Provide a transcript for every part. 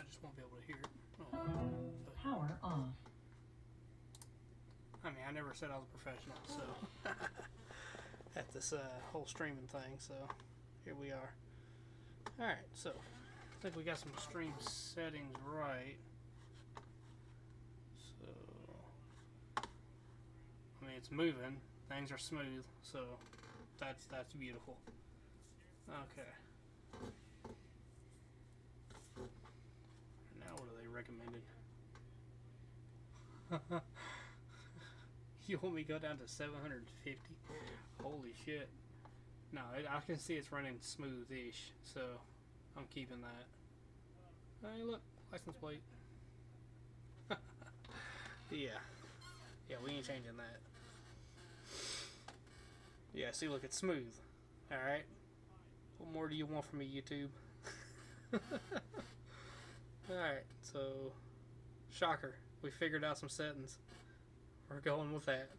just won't be able to hear it. Power off. I mean, I never said I was a professional, so at this whole streaming thing. So here we are. All right, so I think we got some stream settings right. So I mean, it's moving. Things are smooth, so that's beautiful. Okay. Now what are they recommended? You want me to go down to 750? Holy shit. No, I can see it's running smooth-ish, so I'm keeping that. Hey, look, license plate. Yeah, we ain't changing that. Yeah, see, look, it's smooth. Alright. What more do you want from me, YouTube? Alright, so shocker. We figured out some settings. We're going with that.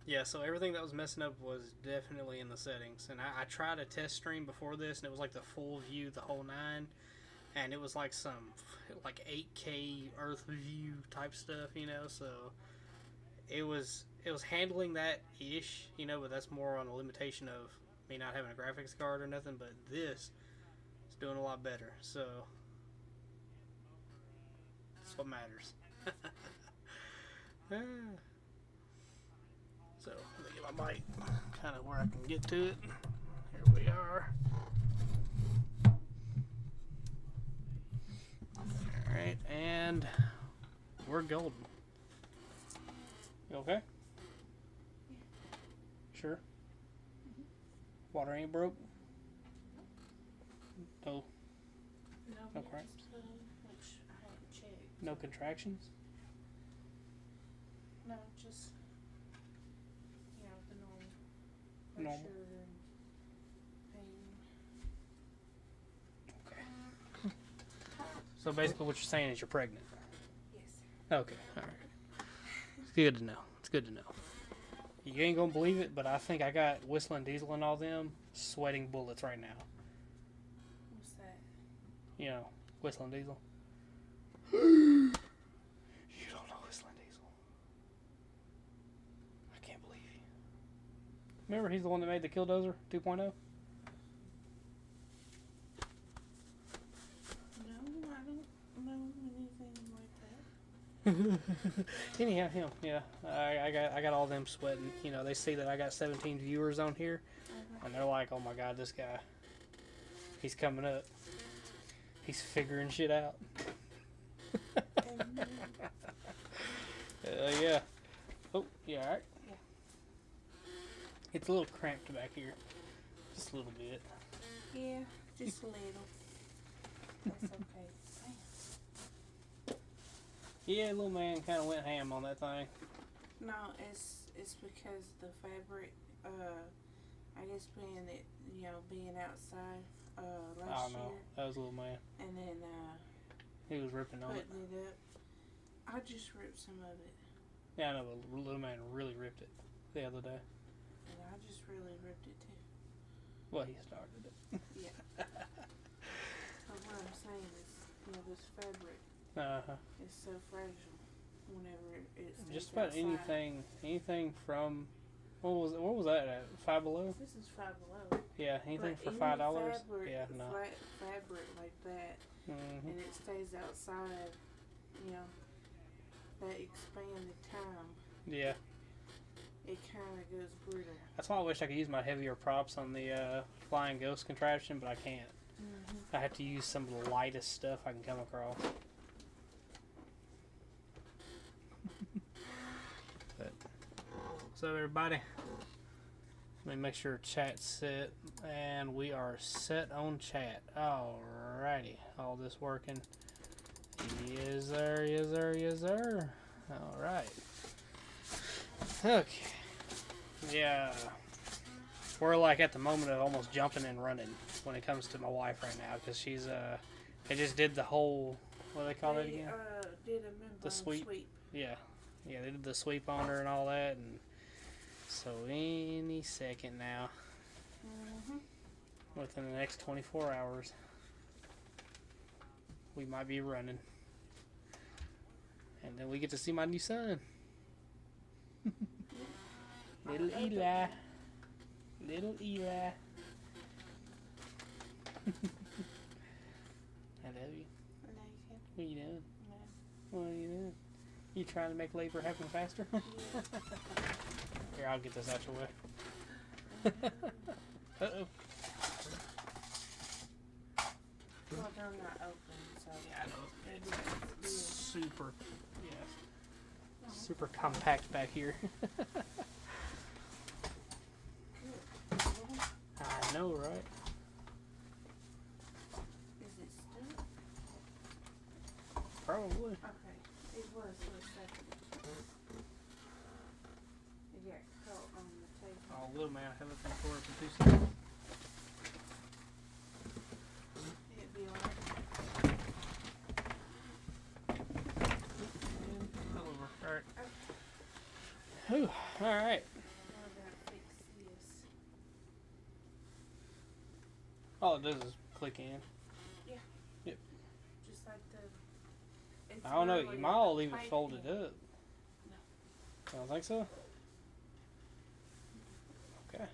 Yeah, so everything that was messing up was definitely in the settings. And I tried a test stream before this, and it was like the full view, the whole 9. And it was like some 8K Earth view type stuff, you know, so it was handling that ish, you know, but that's more on a limitation of me not having a graphics card or nothing, but this is doing a lot better, so that's what matters. So let me get my mic kind of where I can get to it. Here we are. Alright, and we're golden. You okay? Sure? Water ain't broke? No. No cramps? Which I haven't checked. No contractions? No, just, the normal Normal. pressure and pain. Okay. So basically what you're saying is you're pregnant? Yes. Okay, alright. It's good to know. It's good to know. You ain't gonna believe it, but I think I got Whistling Diesel and all them sweating bullets right now. What's that? You know, Whistling Diesel. You don't know Whistling Diesel. I can't believe you. Remember, he's the one that made the Killdozer 2.0? No, I don't know anything like that. Anyhow, him, yeah. I got all them sweating. You know, they see that I got 17 viewers on here, and they're like, "Oh my God, this guy, he's coming up. He's figuring shit out." Yeah. Oh, yeah, all right. Yeah. It's a little cramped back here, just a little bit. Yeah, just a little. That's okay. Damn. Yeah, little man kind of went ham on that thing. No, it's because the fabric. I guess being outside last year, That was little man. and then He was ripping on it. putting it up. I just ripped some of it. Yeah, I know, but little man really ripped it the other day. And I just really ripped it too. Well, he started it. Yeah. So what I'm saying is, this fabric is so fragile whenever it stays Just about outside. anything from what was that at? Five Below? This is $5 Below. Yeah, anything But for any $5? fabric, Yeah, no. flat fabric like that, Mm-hmm. and it stays outside, that expanded time, Yeah, it kind of goes brittle. that's why I wish I could use my heavier props on the Flying Ghost contraption, but I can't. Mm-hmm. I have to use some of the lightest stuff I can come across. But, what's up, everybody? Let me make sure chat's set, and we are set on chat. Alrighty, all this working. Yes, sir. Yes, sir. Yes, sir. All right. Okay. Yeah. We're like at the moment of almost jumping and running when it comes to my wife right now, because she's they just did the whole, what do they call it again? Did a membrane The sweep. Yeah. Yeah, they did the sweep on her and all that, and so any second now, Mm-hmm. within the next 24 hours, we might be running. And then we get to see my new son. Little Eli. Little Eli. I love you. What are you doing? What are you doing? You trying to make labor happen faster? Here, I'll get this out your way. Uh-oh. Well, they're not open, so Yeah, I know. It's super, yeah, super compact back here. I know, right? Is it still? Probably. Okay, it was for a second. It got caught on the table. Oh, little man, I haven't been for it for 2 seconds. It'd be alright. Alright. Whew, alright. Now I gotta fix this. All it does is click in. Just like the. It's I don't know, literally you might all leave it pipe folded in. up. I don't think so. Okay.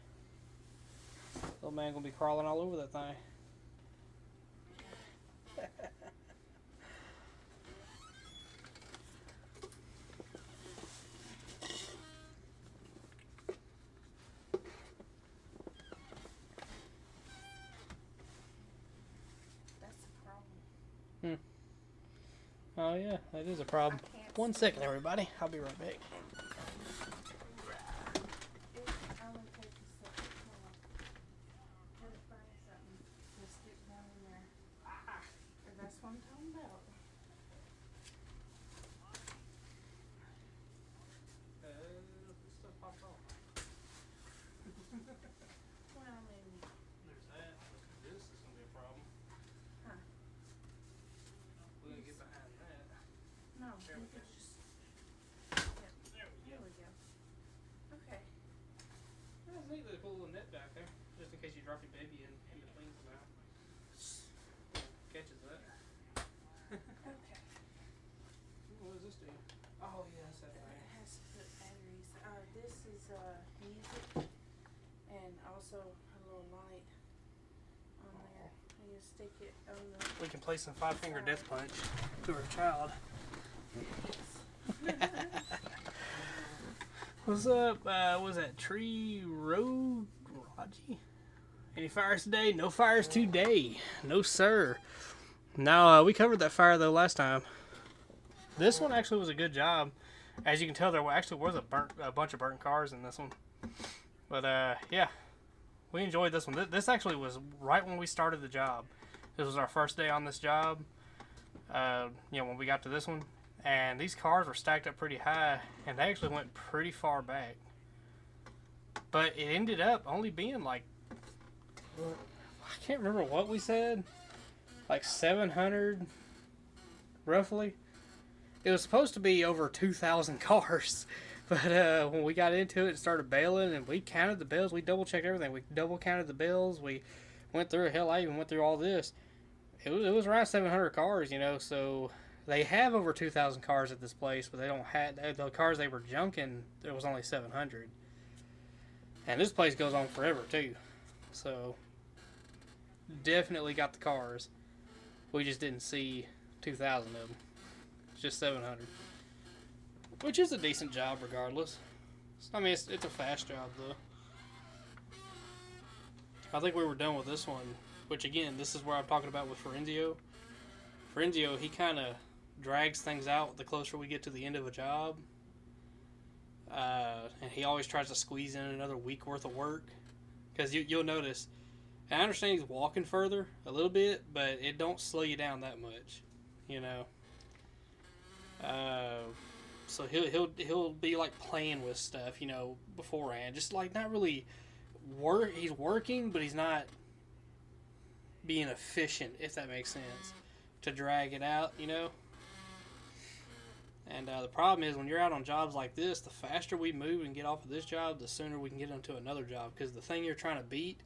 Little man gonna be crawling all over that thing. That's the problem. Oh yeah, that is a problem. I can't 1 see second, it. everybody. I'll be right back. It only takes a second. Hold on. Gotta find something to stick down in there. And that's what I'm talking about. Well, I mean, There's that. This is gonna be a problem. Huh. We're gonna get behind that. no, There you we could go. just. There we There we go. Okay. That's neat. They put a little net back there, just in case you drop your baby in between somehow. Catches that. Okay. What does this do? Oh yeah, that's that It thing. has to put batteries. This is music and also a little light on there. You just stick it on the. We can play some 5-finger death punch to our child. What's up? Was that Tree Road, Raji? Any fires today? No fires today. No, sir. Now, we covered that fire, though, last time. This one actually was a good job. As you can tell, there actually was a bunch of burnt cars in this one. But, yeah. We enjoyed this one. This actually was right when we started the job. This was our first day on this job. When we got to this one. And these cars were stacked up pretty high. And they actually went pretty far back. But it ended up only being like... I can't remember what we said. Like 700, roughly. It was supposed to be over 2,000 cars. But when we got into it and started bailing, and we counted the bills, we double-checked everything. We double-counted the bills. We went through, hell, I even went through all this. It was around 700 cars, so they have over 2,000 cars at this place, but they don't have, the cars they were junking, there was only 700. And this place goes on forever, too. So, definitely got the cars. We just didn't see 2,000 of them. It's just 700. Which is a decent job regardless. I mean, it's a fast job, though. I think we were done with this one. Which, again, this is where I'm talking about with Forenzio. Forenzio, he kind of drags things out the closer we get to the end of a job. And he always tries to squeeze in another week worth of work. Because you'll notice, and I understand he's walking further a little bit, but it don't slow you down that much, So he'll be like playing with stuff, beforehand. Just like not really work. He's working, but he's not being efficient, if that makes sense, to drag it out, And the problem is when you're out on jobs like this, the faster we move and get off of this job, the sooner we can get into another job. Because the thing you're trying to beat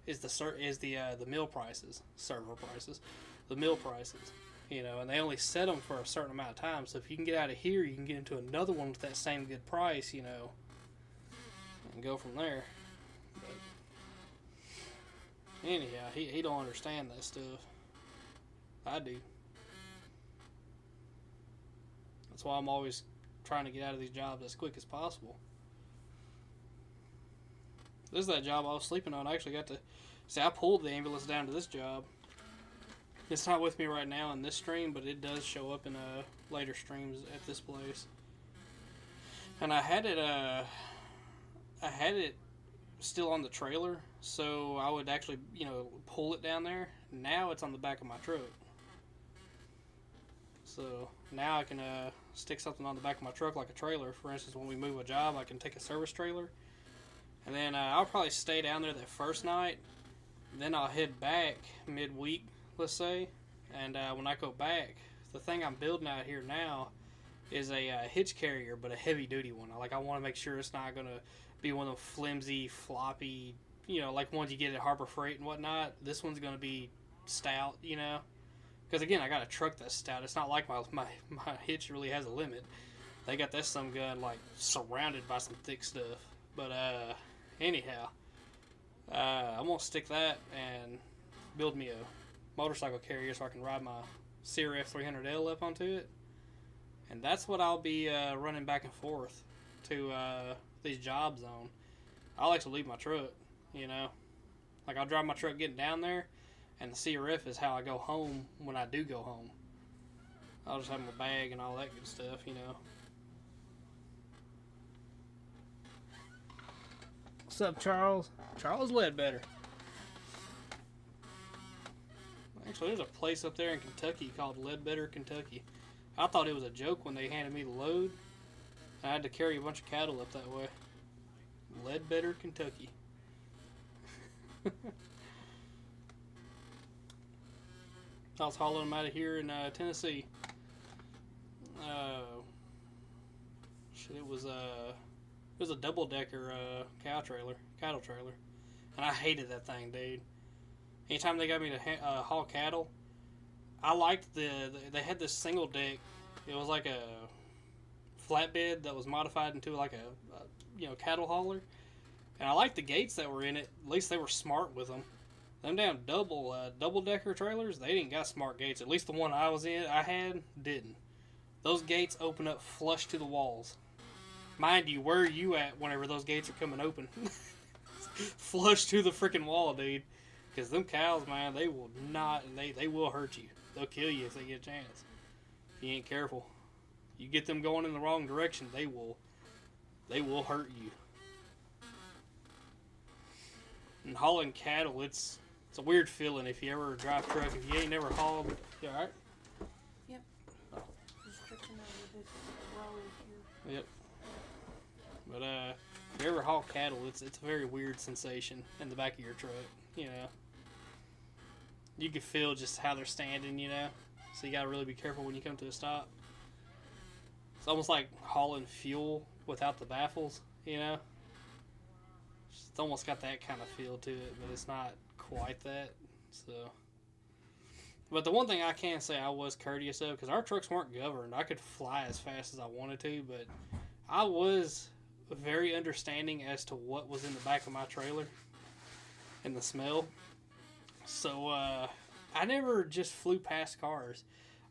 is the mill prices, server prices, the mill prices. you know, and they only set them for a certain amount of time. So if you can get out of here, you can get into another one with that same good price, you know, and go from there. But anyhow, he don't understand that stuff. I do. That's why I'm always trying to get out of these jobs as quick as possible. This is that job I was sleeping on. I actually got to see. I pulled the ambulance down to this job. It's not with me right now in this stream, but it does show up in later streams at this place. And I had it still on the trailer, so I would actually, you know, pull it down there. Now it's on the back of my truck. So now I can stick something on the back of my truck like a trailer. For instance, when we move a job, I can take a service trailer. And then I'll probably stay down there that first night. Then I'll head back midweek, let's say. And when I go back, the thing I'm building out here now is a hitch carrier, but a heavy duty one. I want to make sure it's not going to be one of those flimsy, floppy, you know, like ones you get at Harbor Freight and whatnot. This one's going to be stout, you know. Because again, I got a truck that's stout. It's not like my hitch really has a limit. They got that some gun like surrounded by some thick stuff. But anyhow, I'm gonna stick that and build me a motorcycle carrier so I can ride my CRF 300L up onto it. And that's what I'll be running back and forth to these jobs on. I'll actually leave my truck, you know. Like I'll drive my truck getting down there. And the CRF is how I go home when I do go home. I'll just have my bag and all that good stuff, you know. What's up, Charles? Charles Ledbetter. Actually, there's a place up there in Kentucky called Ledbetter, Kentucky. I thought it was a joke when they handed me the load. I had to carry a bunch of cattle up that way. Ledbetter, Kentucky. I was hauling them out of here in Tennessee. It was a double-decker cattle trailer, and I hated that thing, dude. Anytime they got me to haul cattle, I liked they had this single deck. It was like a flatbed that was modified into like a cattle hauler, and I liked the gates that were in it. At least they were smart with them. Them damn double-decker trailers, they didn't got smart gates. At least the one I had didn't. Those gates open up flush to the walls. Mind you, where are you at whenever those gates are coming open? Flush to the freaking wall, dude. Because them cows, man, they will not, they will hurt you. They'll kill you if they get a chance. If you ain't careful. You get them going in the wrong direction, they will hurt you. And hauling cattle, it's a weird feeling if you ever drive a truck. If you ain't never hauled, you alright? Yep. Oh. Just tripping over this roller here. Yep. But if you ever haul cattle, it's a very weird sensation in the back of your truck, you know. You can feel just how they're standing, you know. So you gotta really be careful when you come to a stop. It's almost like hauling fuel without the baffles, you know. It's almost got that kind of feel to it, but it's not quite that. So, but the one thing I can say I was courteous of, because our trucks weren't governed. I could fly as fast as I wanted to, but I was very understanding as to what was in the back of my trailer and the smell. So I never just flew past cars.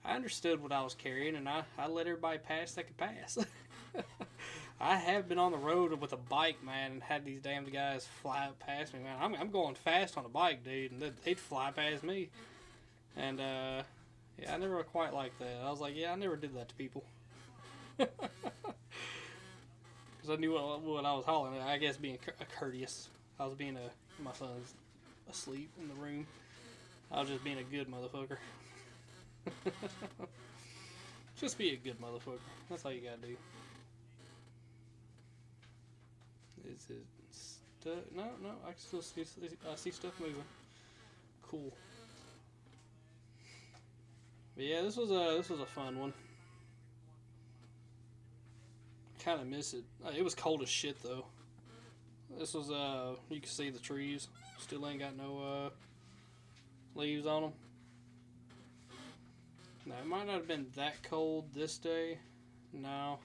I understood what I was carrying, and I let everybody pass that could pass. I have been on the road with a bike, man, and had these damn guys fly past me, man. I'm going fast on a bike, dude, and they'd fly past me. And, yeah, I never quite liked that. I was like, yeah, I never did that to people. Because I knew what I was hauling. I guess being courteous. I was being my son's asleep in the room. I was just being a good motherfucker. Just be a good motherfucker. That's all you gotta do. Is it stuff? No, I can still see stuff moving. Cool. But yeah, this was a fun one. Kind of miss it. It was cold as shit though. This was you can see the trees still ain't got no leaves on them. Now, it might not have been that cold this day. No.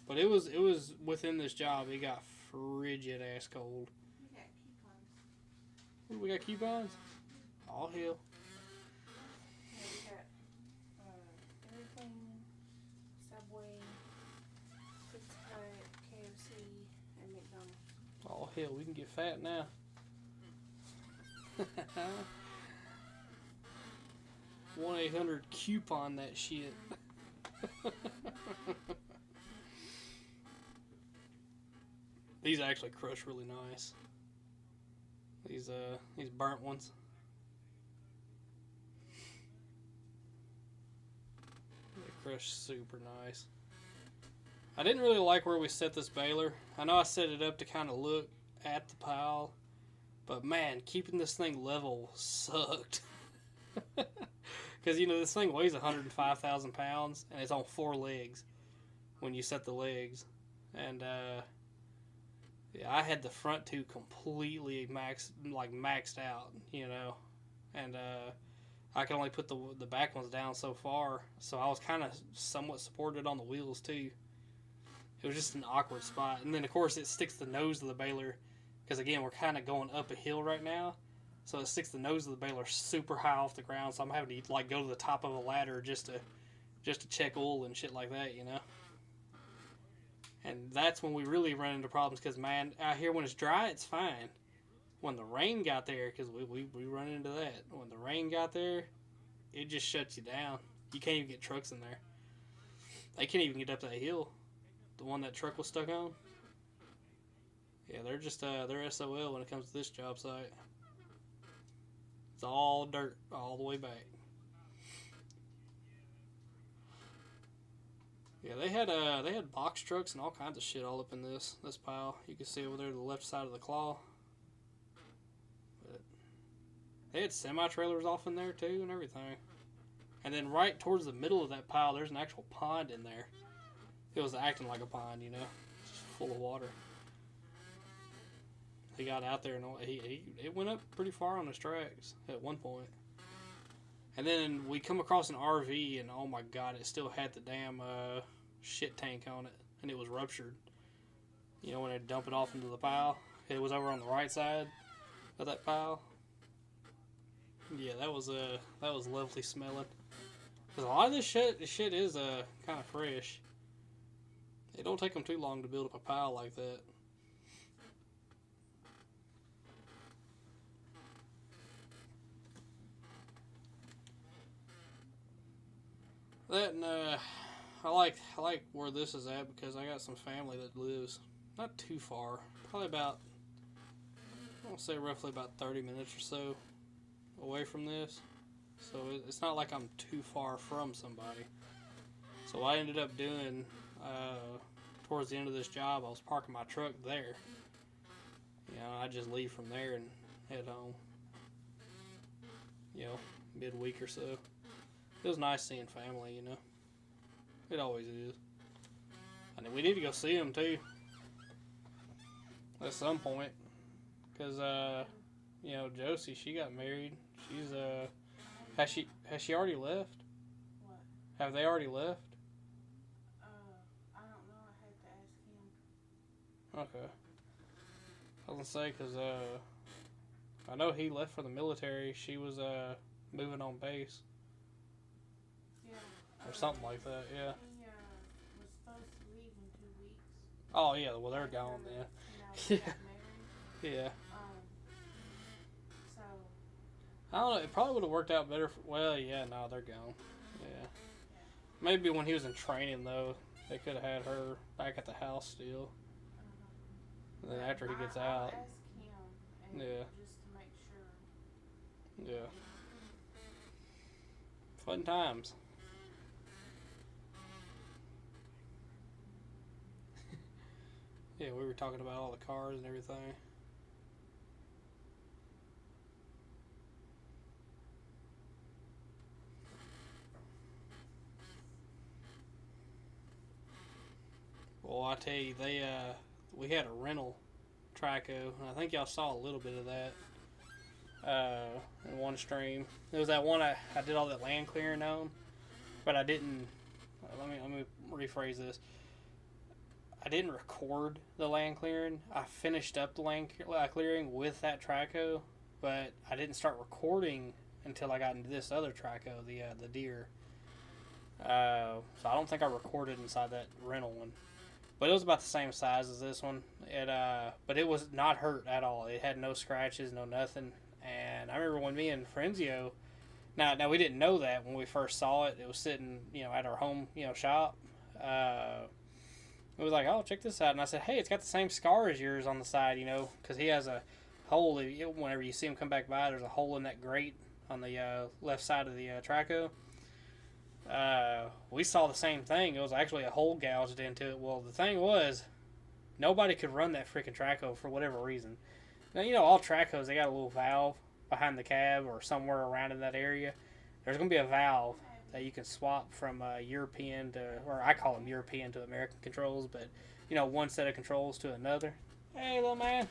But it was within this job. It got frigid ass cold. We got coupons. We got coupons? All hell. Yeah, we got everything. Subway, Pizza Hut, KFC, and McDonald's. All hell, we can get fat now. 1-800-coupon that shit. These actually crush really nice. These burnt ones. They crush super nice. I didn't really like where we set this baler. I know I set it up to kind of look at the pile, but man, keeping this thing level sucked. Because, you know, this thing weighs 105,000 pounds, and it's on 4 legs when you set the legs. And, yeah, I had the front two completely maxed out, you know. And, I could only put the back ones down so far, so I was kind of somewhat supported on the wheels, too. It was just an awkward spot. And then, of course, it sticks the nose of the baler, because, again, we're kind of going up a hill right now. So it sticks the nose of the baler super high off the ground, so I'm having to, like, go to the top of a ladder just to check oil and shit like that, you know? And that's when we really run into problems, because, man, out here when it's dry, it's fine. When the rain got there, because we run into that. When the rain got there, it just shuts you down. You can't even get trucks in there. They can't even get up that hill. The one that truck was stuck on. Yeah, they're just, they're SOL when it comes to this job site. It's all dirt all the way back. Yeah, they had box trucks and all kinds of shit all up in this pile. You can see over there to the left side of the claw. But they had semi-trailers off in there too and everything. And then right towards the middle of that pile, there's an actual pond in there. It was acting like a pond, you know, just full of water. He got out there and it went up pretty far on his tracks at one point. And then we come across an RV and oh my god, it still had the damn shit tank on it and it was ruptured. You know, when they dump it off into the pile, it was over on the right side of that pile. Yeah, that was lovely smelling. Cause a lot of this shit is kind of fresh. It don't take them too long to build up a pile like that. That and I like where this is at because I got some family that lives not too far, probably about, I want to say roughly about 30 minutes or so away from this. So it's not like I'm too far from somebody. So what I ended up doing towards the end of this job, I was parking my truck there. You know, I just leave from there and head home. You know, midweek or so. It was nice seeing family, you know. It always is. And we need to go see them too. At some point. Because, you know, Josie, she got married. She's, has she already left? What? Have they already left? I don't know. I had to ask him. Okay. I was gonna say, because, I know he left for the military. She was, moving on base. Yeah. Or something like that, yeah. He was supposed to leave in 2 weeks. Oh, yeah, well, they're gone then. You know, got married. Yeah. So. I don't know, it probably would have worked out better. Well, yeah, no, they're gone. Yeah. Maybe when he was in training, though, they could have had her back at the house still. And then after he gets I'll out. ask him and Yeah. just to make sure. Yeah. Fun times. Yeah, we were talking about all the cars and everything. Well, I tell you, we had a rental Trico, and I think y'all saw a little bit of that in one stream. It was that one I did all that land clearing on. but I didn't. Let me rephrase this. I didn't record the land clearing. I finished up the land clearing with that traco, but I didn't start recording until I got into this other traco, the deer. So I don't think I recorded inside that rental one, but it was about the same size as this one. But it was not hurt at all. It had no scratches, no nothing. And I remember when me and Frenzio, now we didn't know that when we first saw it. It was sitting, at our home, shop. It was like, oh, check this out. And I said, hey, it's got the same scar as yours on the side, because he has a hole. Whenever you see him come back by, there's a hole in that grate on the left side of the traco. We saw the same thing. It was actually a hole gouged into it. Well, the thing was, nobody could run that freaking traco for whatever reason. Now, all tracos, they got a little valve behind the cab or somewhere around in that area. There's going to be a valve that you can swap from European to, or I call them European to American controls, but, one set of controls to another. Hey, little man.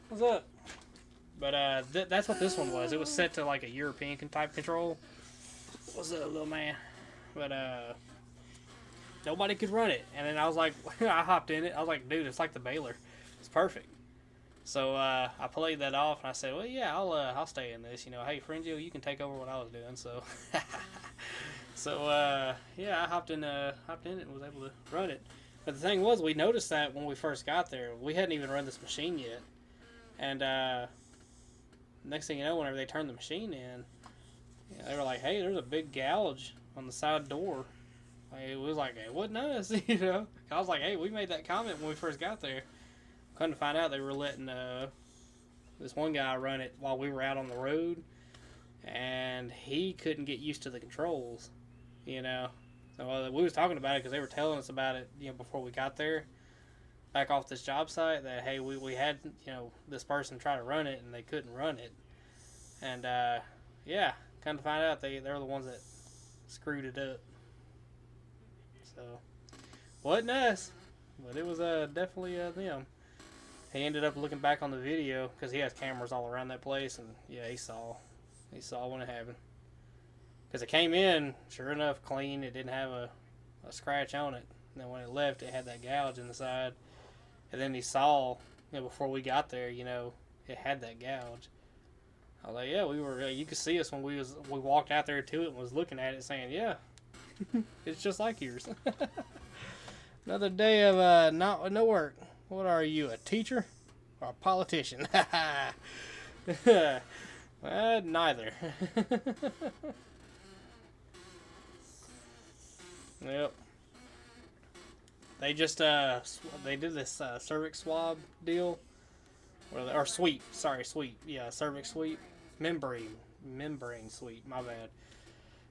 What's up? But that's what this one was. It was set to like a European type control. What's up, little man? But nobody could run it. And then I was like, I hopped in it. I was like, dude, it's like the Baylor. It's perfect. So I played that off, and I said, well, yeah, I'll stay in this. Hey, Frangio, you can take over what I was doing. So, yeah, I hopped in it and was able to run it. But the thing was, we noticed that when we first got there, we hadn't even run this machine yet. And next thing you know, whenever they turned the machine in, they were like, hey, there's a big gouge on the side door. It was like, it wasn't us, I was like, hey, we made that comment when we first got there. Couldn't find out they were letting this one guy run it while we were out on the road, and he couldn't get used to the controls, So we was talking about it because they were telling us about it, before we got there, back off this job site, that hey, we had this person try to run it and they couldn't run it, and yeah, kind of find out they're the ones that screwed it up. So wasn't us, but it was definitely them. He ended up looking back on the video because he has cameras all around that place, and yeah, he saw when it happened. Because it came in, sure enough, clean. It didn't have a scratch on it. And then when it left, it had that gouge in the side. And then he saw, before we got there, it had that gouge. I was like, yeah, we were. You could see us when we walked out there to it and was looking at it, saying, yeah, it's just like yours. Another day of no work. What are you, a teacher or a politician? Neither. Yep. They just they did this cervix swab deal, or sweep. Sorry, sweep. Yeah, cervix sweep, membrane sweep. My bad.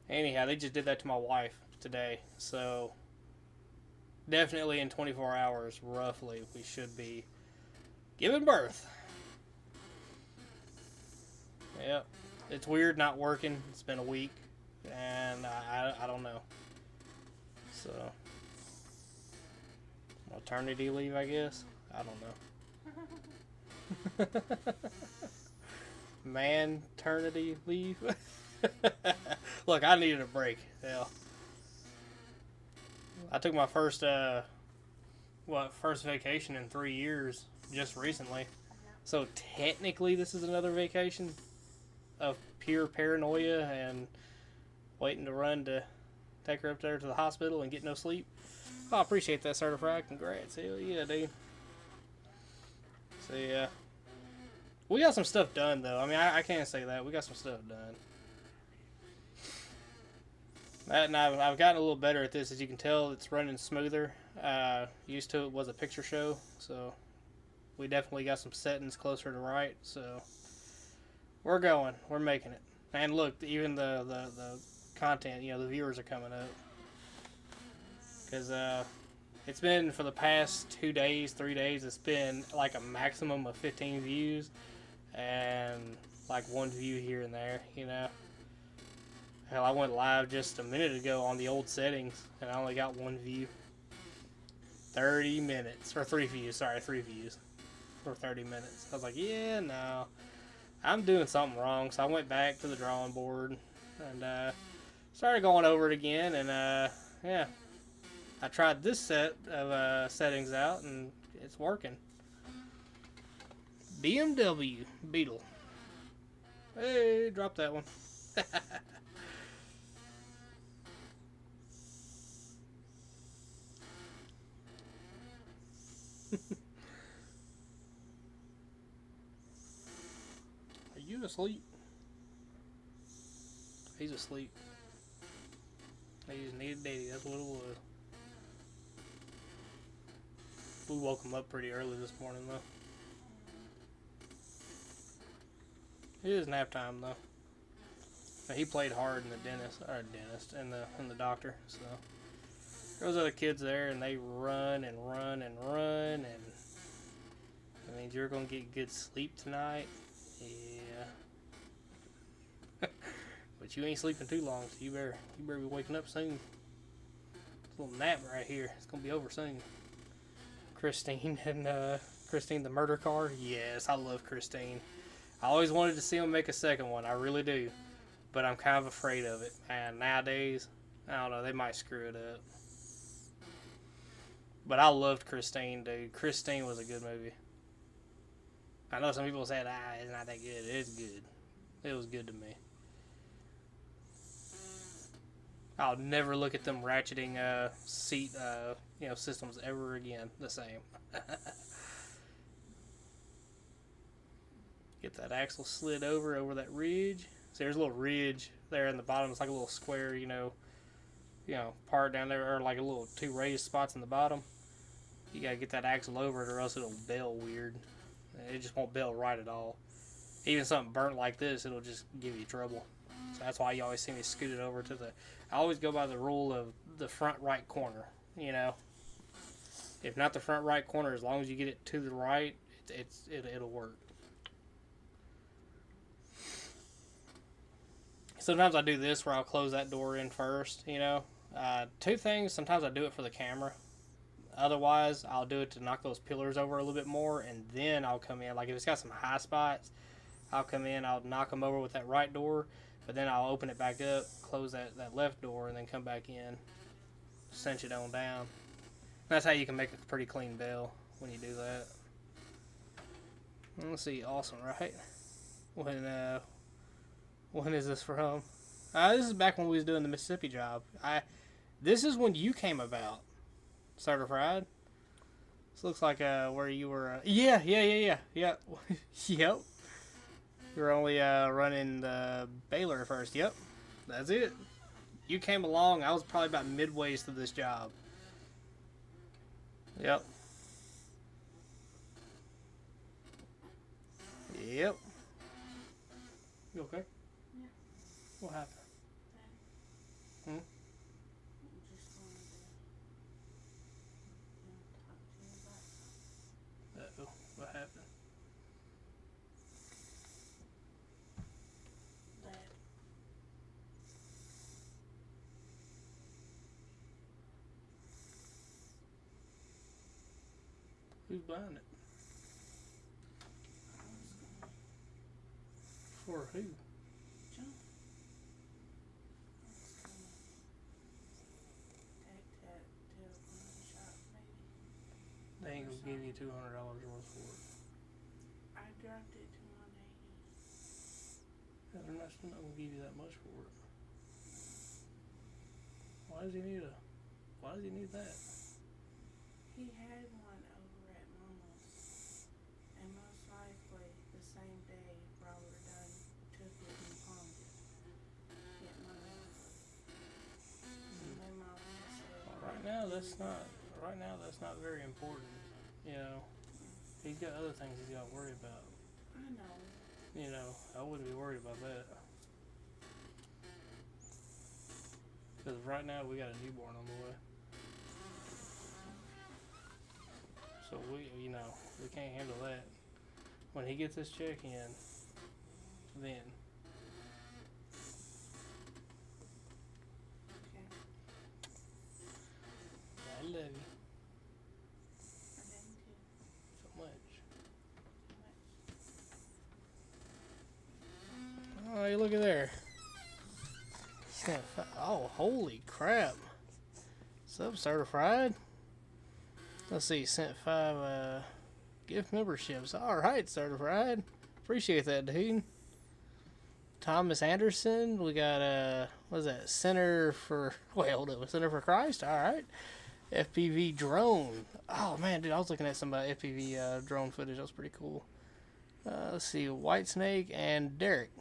Anyhow, they just did that to my wife today, so. Definitely in 24 hours, roughly, we should be giving birth. Yep. It's weird not working. It's been a week, and I don't know. So, maternity leave, I guess? I don't know. Man-ternity leave? Look, I needed a break. Hell. I took my first vacation in 3 years just recently. So technically this is another vacation of pure paranoia and waiting to run to take her up there to the hospital and get no sleep. Oh, I appreciate that, certified. Congrats. Hell yeah, dude. So yeah. We got some stuff done though. I mean, I can't say that. We got some stuff done. And I've gotten a little better at this. As you can tell, it's running smoother. Used to it was a picture show, so we definitely got some settings closer to right. So we're going. We're making it. And look, even the content, the viewers are coming up. Because it's been, for the past 2 days, 3 days, it's been like a maximum of 15 views. And like 1 view here and there, Hell, I went live just a minute ago on the old settings, and I only got 1 view. 30 minutes. Or 3 views. Sorry, 3 views. For 30 minutes. I was like, yeah, no. I'm doing something wrong. So I went back to the drawing board and started going over it again, and yeah, I tried this set of settings out, and it's working. BMW Beetle. Hey, drop that one. Are you asleep? He's asleep. He just needed daddy, that's what it was. We woke him up pretty early this morning though. It is nap time though. But he played hard in the dentist and the doctor, so those other kids there and they run and run and run, and that means you're gonna get good sleep tonight. Yeah. But you ain't sleeping too long, so you better be waking up soon. This little nap right here. It's gonna be over soon. Christine and Christine the murder car. Yes, I love Christine. I always wanted to see them make a second one. I really do. But I'm kind of afraid of it. And nowadays, I don't know, they might screw it up. But I loved Christine, dude. Christine was a good movie. I know some people said, it's not that good. It's good. It was good to me. I'll never look at them ratcheting seat systems ever again the same. Get that axle slid over that ridge. So there's a little ridge there in the bottom. It's like a little square, part down there, or like a little 2 raised spots in the bottom. You gotta get that axle over it, or else it'll bail weird. It just won't bail right at all. Even something burnt like this, it'll just give you trouble. So that's why you always see me scoot it over to the... I always go by the rule of the front right corner, If not the front right corner, as long as you get it to the right, it'll work. Sometimes I do this where I'll close that door in first, 2 things. Sometimes I do it for the camera. Otherwise, I'll do it to knock those pillars over a little bit more, and then I'll come in. Like if it's got some high spots, I'll come in, I'll knock them over with that right door, but then I'll open it back up, close that left door, and then come back in, cinch it on down. That's how you can make a pretty clean bail when you do that. Let's see, awesome, right? When is this from? This is back when we was doing the Mississippi job. This is when you came about, Certified. This looks like where you were. Yeah. Yep. You were only running the baler first. Yep. That's it. You came along. I was probably about midways through this job. Yep. Yep. You okay? Yeah. What happened? Hmm? Just wanted to talk to you about something. Uh-oh. What happened? That Who's buying it? I was gonna For who? jump. I was gonna take that to a pawn shop maybe. They ain't gonna give you $200 worth for it. I dropped it to 180. Yeah, they're not gonna give you that much for it. Why does he need that? He had one over at Mama's, and most likely the same day Robert Dunn took it and pawned it. Get money out of it. And then Mama said, Right now that's not very important. He's got other things he's got to worry about. I know. I wouldn't be worried about that. Because right now we got a newborn on the way. So we can't handle that. When he gets his check in, then. Okay. I love you I didn't too so much. much. Oh, you look at there. Yeah, holy crap. What's up, Certified? Let's see, sent 5 gift memberships. Alright, Certified. Appreciate that, dude. Thomas Anderson. We got, what is that? Center for, wait, hold up. Center for Christ? Alright. FPV drone. Oh, man, dude, I was looking at some FPV drone footage. That was pretty cool. Let's see, Whitesnake and Derek.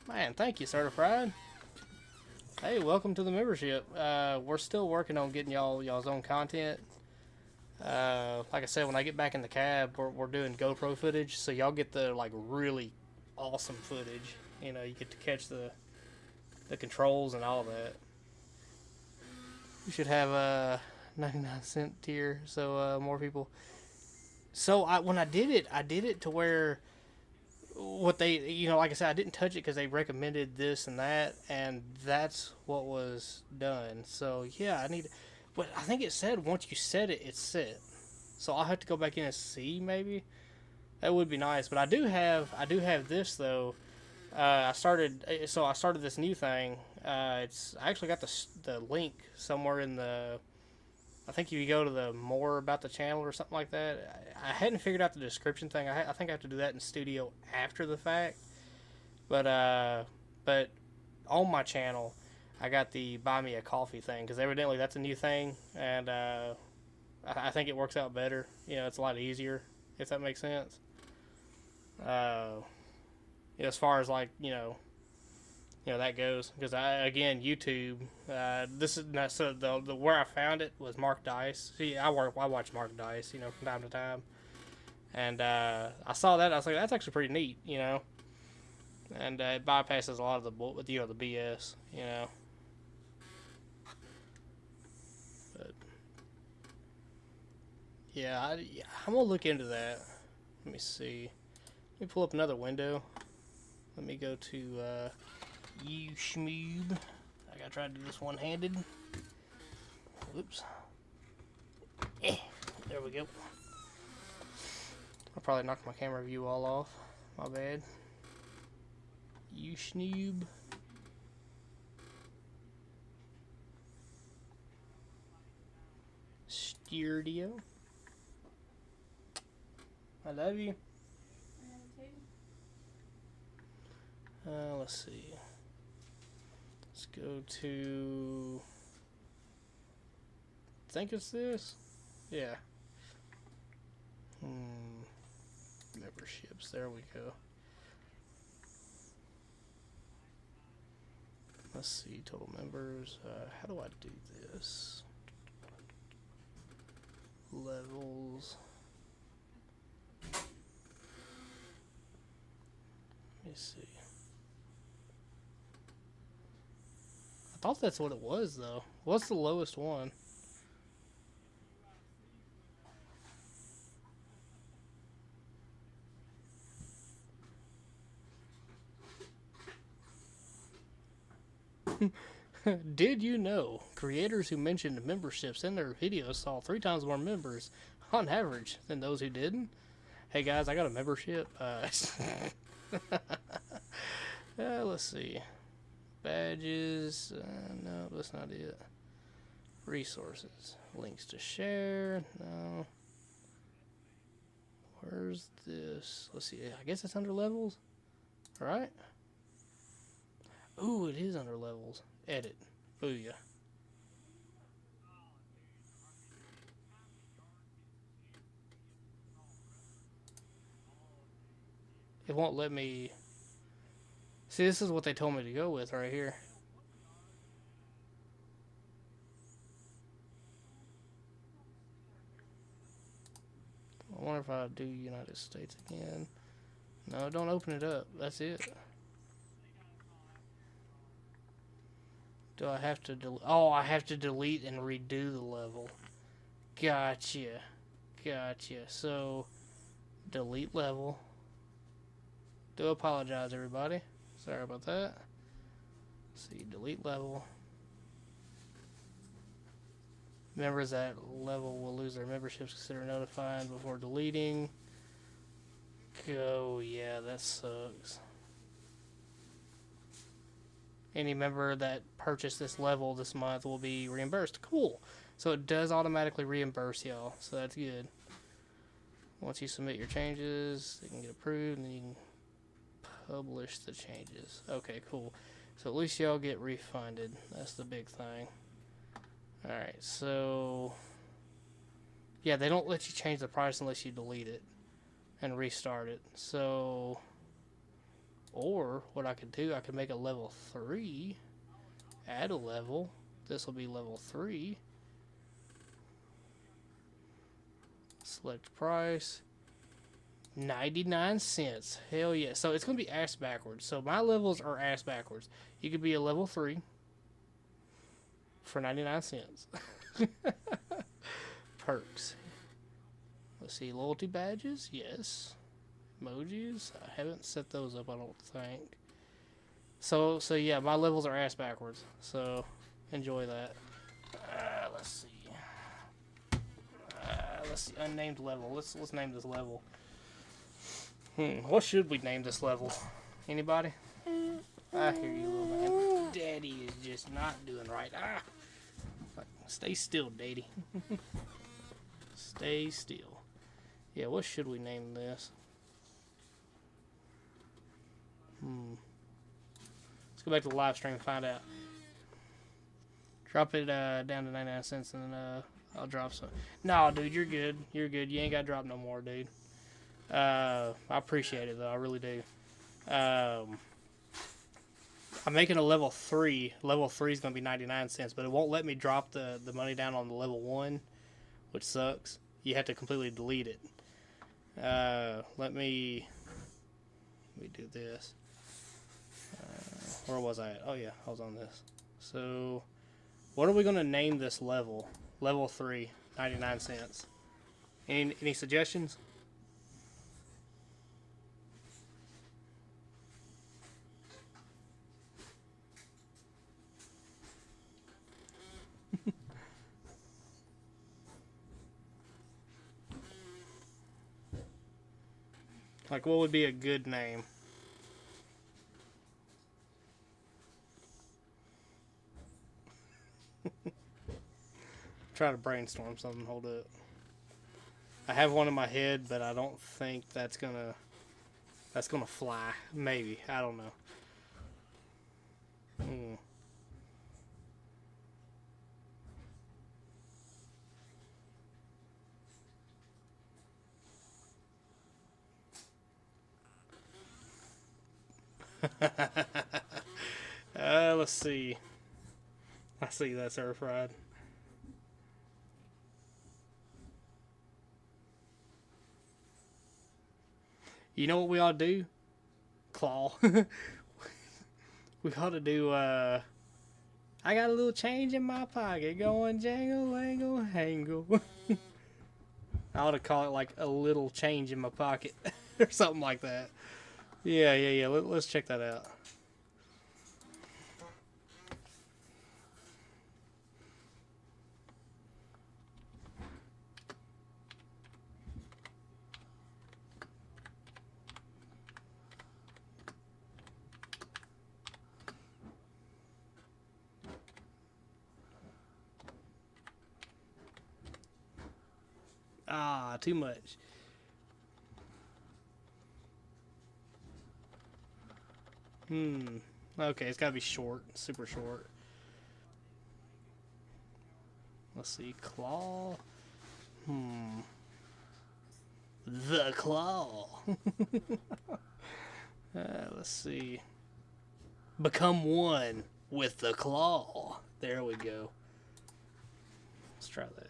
Man, thank you, Certified. Hey, welcome to the membership. We're still working on getting y'all's own content. Like I said, when I get back in the cab, we're doing GoPro footage, so y'all get the like really awesome footage. You know, you get to catch the controls and all that. We should have a 99-cent tier, so more people. So when I did it to where what they, you know, like I said, I didn't touch it because they recommended this and that, and that's what was done. So yeah, but I think it said once you set it, it's set. So I'll have to go back in and see, maybe. That would be nice. But I do have this though. I started this new thing. I actually got the link somewhere in the. I think if you go to the more about the channel or something like that. I hadn't figured out the description thing. I think I have to do that in Studio after the fact. But on my channel, I got the buy me a coffee thing because evidently that's a new thing, and I think it works out better. You know, it's a lot easier, if that makes sense. As far as like that goes, because again YouTube. This is not, so the where I found it was Mark Dice. See, I watch Mark Dice, from time to time, and I saw that. I was like, that's actually pretty neat, and it bypasses a lot of the BS, But yeah, I'm gonna look into that. Let me see. Let me pull up another window. Let me go to YouSheep. I gotta try to do this one-handed. Whoops. There we go. I probably knocked my camera view all off. My bad. YouSheep. Studio. I love you. Let's see. Let's go to. I think it's this. Yeah. Memberships. There we go. Let's see. Total members. How do I do this? Levels. Let me see. I thought that's what it was, though. What's the lowest one? Did you know creators who mentioned memberships in their videos saw 3 times more members on average than those who didn't? Hey guys, I got a membership. Let's see. Badges. No, that's not it. Resources. Links to share. No. Where's this? Let's see. I guess it's under levels. Alright. Ooh, it is under levels. Edit. Booyah. It won't let me. See, this is what they told me to go with right here. I wonder if I do United States again. No, don't open it up. That's it. Do I have to delete? Oh, I have to delete and redo the level. Gotcha. Gotcha. So, delete level. Do apologize, everybody. Sorry about that. Let's see, delete level. Members at level will lose their memberships. Consider notifying before deleting. Oh, yeah, that sucks. Any member that purchased this level this month will be reimbursed. Cool. So it does automatically reimburse y'all. So that's good. Once you submit your changes, they can get approved, and then you can publish the changes. Okay, cool. So at least y'all get refunded. That's the big thing. Alright, so... yeah, they don't let you change the price unless you delete it and restart it. So... or, what I could do, I could make a level 3. Add a level. This will be level 3. Select price. 99 cents. Hell yeah. So it's going to be ass backwards. So my levels are ass backwards. You could be a level 3 for 99 cents. Perks. Let's see. Loyalty badges. Yes. Emojis. I haven't set those up, I don't think. So yeah, my levels are ass backwards. So enjoy that. Let's see. Let's see. Unnamed level. Let's name this level. What should we name this level? Anybody? I hear you, little man. Daddy is just not doing right. Stay still, Daddy. Stay still. Yeah, what should we name this? Let's go back to the live stream and find out. Drop it down to 99 cents and then I'll drop some. No, dude, you're good. You're good. You ain't got to drop no more, dude. I appreciate it, though. I really do. I'm making a level 3. Level 3 is going to be 99 cents, but it won't let me drop the money down on the level 1, which sucks. You have to completely delete it. Let me do this. Where was I at? Oh, yeah, I was on this. So, what are we going to name this level? Level 3, 99 cents. Any suggestions? Like, what would be a good name? Try to brainstorm something. Hold up. I have one in my head, but I don't think that's gonna fly. Maybe. I don't know. Let's see. I see that, Sir Fried. You know what we ought to do? Claw. We ought to do, I got a little change in my pocket going jangle, wangle, hangle. I ought to call it like a little change in my pocket or something like that. Yeah. Let's check that out. Too much. Okay, it's gotta be short. Super short. Let's see. Claw. The claw. Let's see. Become one with the claw. There we go. Let's try that.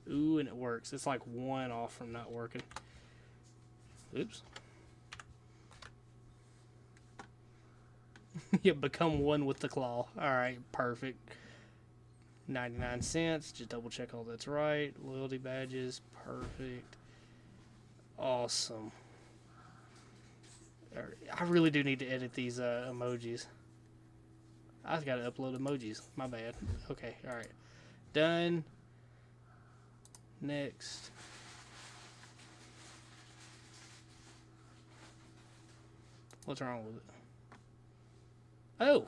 Ooh, and it works. It's like one off from not working. Oops. Yeah, become one with the claw. Alright, perfect. 99 cents. Just double check all that's right. Loyalty badges. Perfect. Awesome. I really do need to edit these emojis. I've got to upload emojis. My bad. Okay, alright. Done. Next. What's wrong with it? Oh!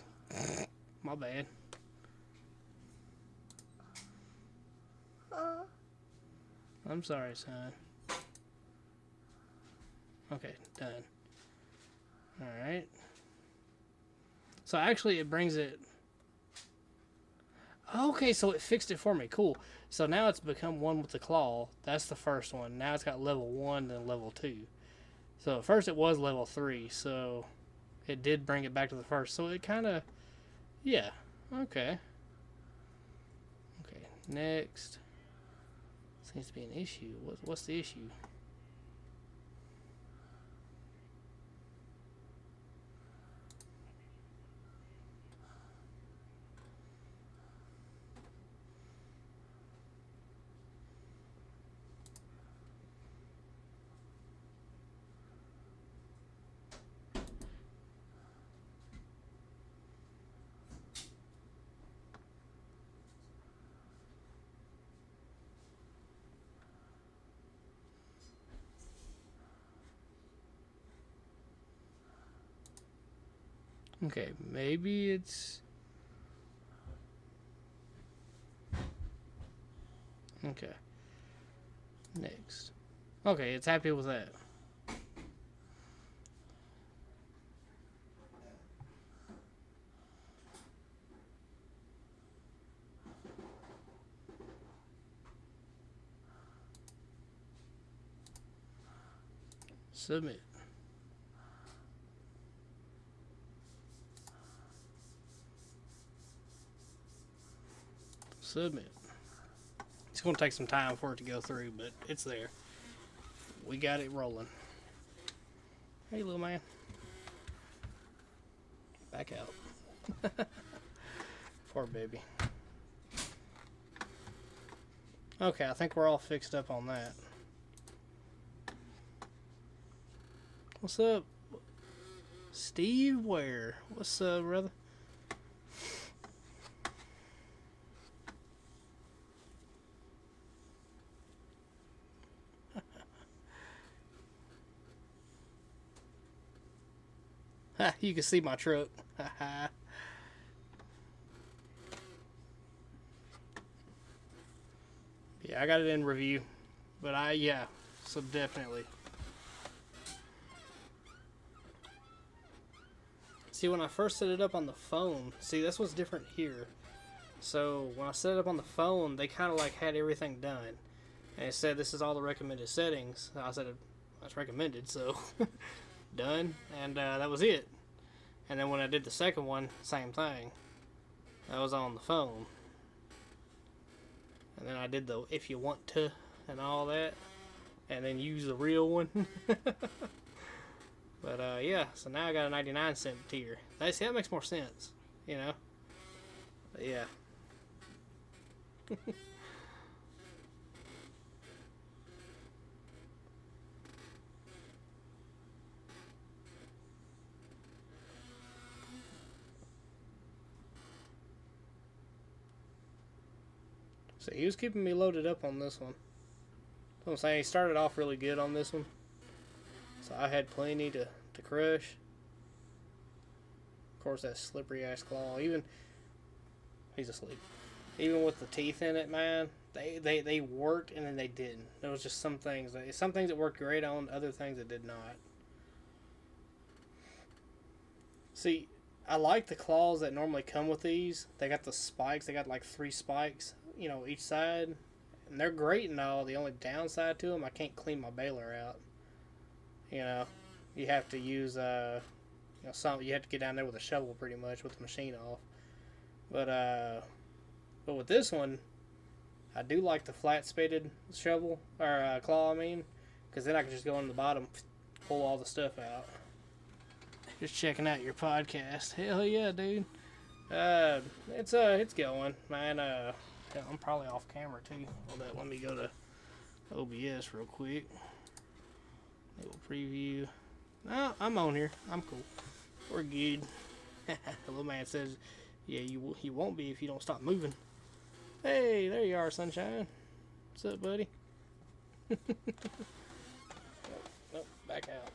My bad. I'm sorry, son. Okay, done. Alright. So actually it brings it... Okay, so it fixed it for me. Cool. So now it's become one with the claw. That's the first one. Now it's got level 1 then level 2. So at first it was level 3, so it did bring it back to the first. So it kind of... Yeah. Okay. Okay, next. Seems to be an issue. What's the issue? Okay, maybe it's... Okay. Next. Okay, it's happy with that. Submit. Submit. It's going to take some time for it to go through, but it's there. We got it rolling. Hey, little man. Back out. Poor baby. Okay, I think we're all fixed up on that. What's up? Steve Ware. What's up, brother? You can see my truck. Yeah, I got it in review. But yeah, so definitely. See, when I first set it up on the phone, see, that's what's different here. So, when I set it up on the phone, they kind of like had everything done. And it said, this is all the recommended settings. I said, that's recommended, so done. And that was it. And then when I did the second one, same thing. That was on the phone. And then I did the if you want to and all that. And then use the real one. But yeah, so now I got a 99-cent tier. See, that makes more sense, you know? But yeah. So he was keeping me loaded up on this one. So I'm saying he started off really good on this one. So I had plenty to crush. Of course, that slippery ass claw. Even he's asleep. Even with the teeth in it, man, they worked and then they didn't. There was just some things that worked great on, other things that did not. See, I like the claws that normally come with these. They got the spikes. They got like 3 spikes, you know, each side, and they're great and all. The only downside to them, I can't clean my baler out. You know, you have to use you have to get down there with a shovel pretty much with the machine off. But with this one, I do like the flat spaded shovel or claw. I mean, because then I can just go on the bottom, pull all the stuff out. Just checking out your podcast. Hell yeah, dude. It's going, man. Hell, I'm probably off camera too. Hold up, let me go to OBS real quick. Little preview. No, I'm on here. I'm cool. We're good. The little man says, "Yeah, you won't be if you don't stop moving." Hey, there you are, sunshine. What's up, buddy? Nope, back out.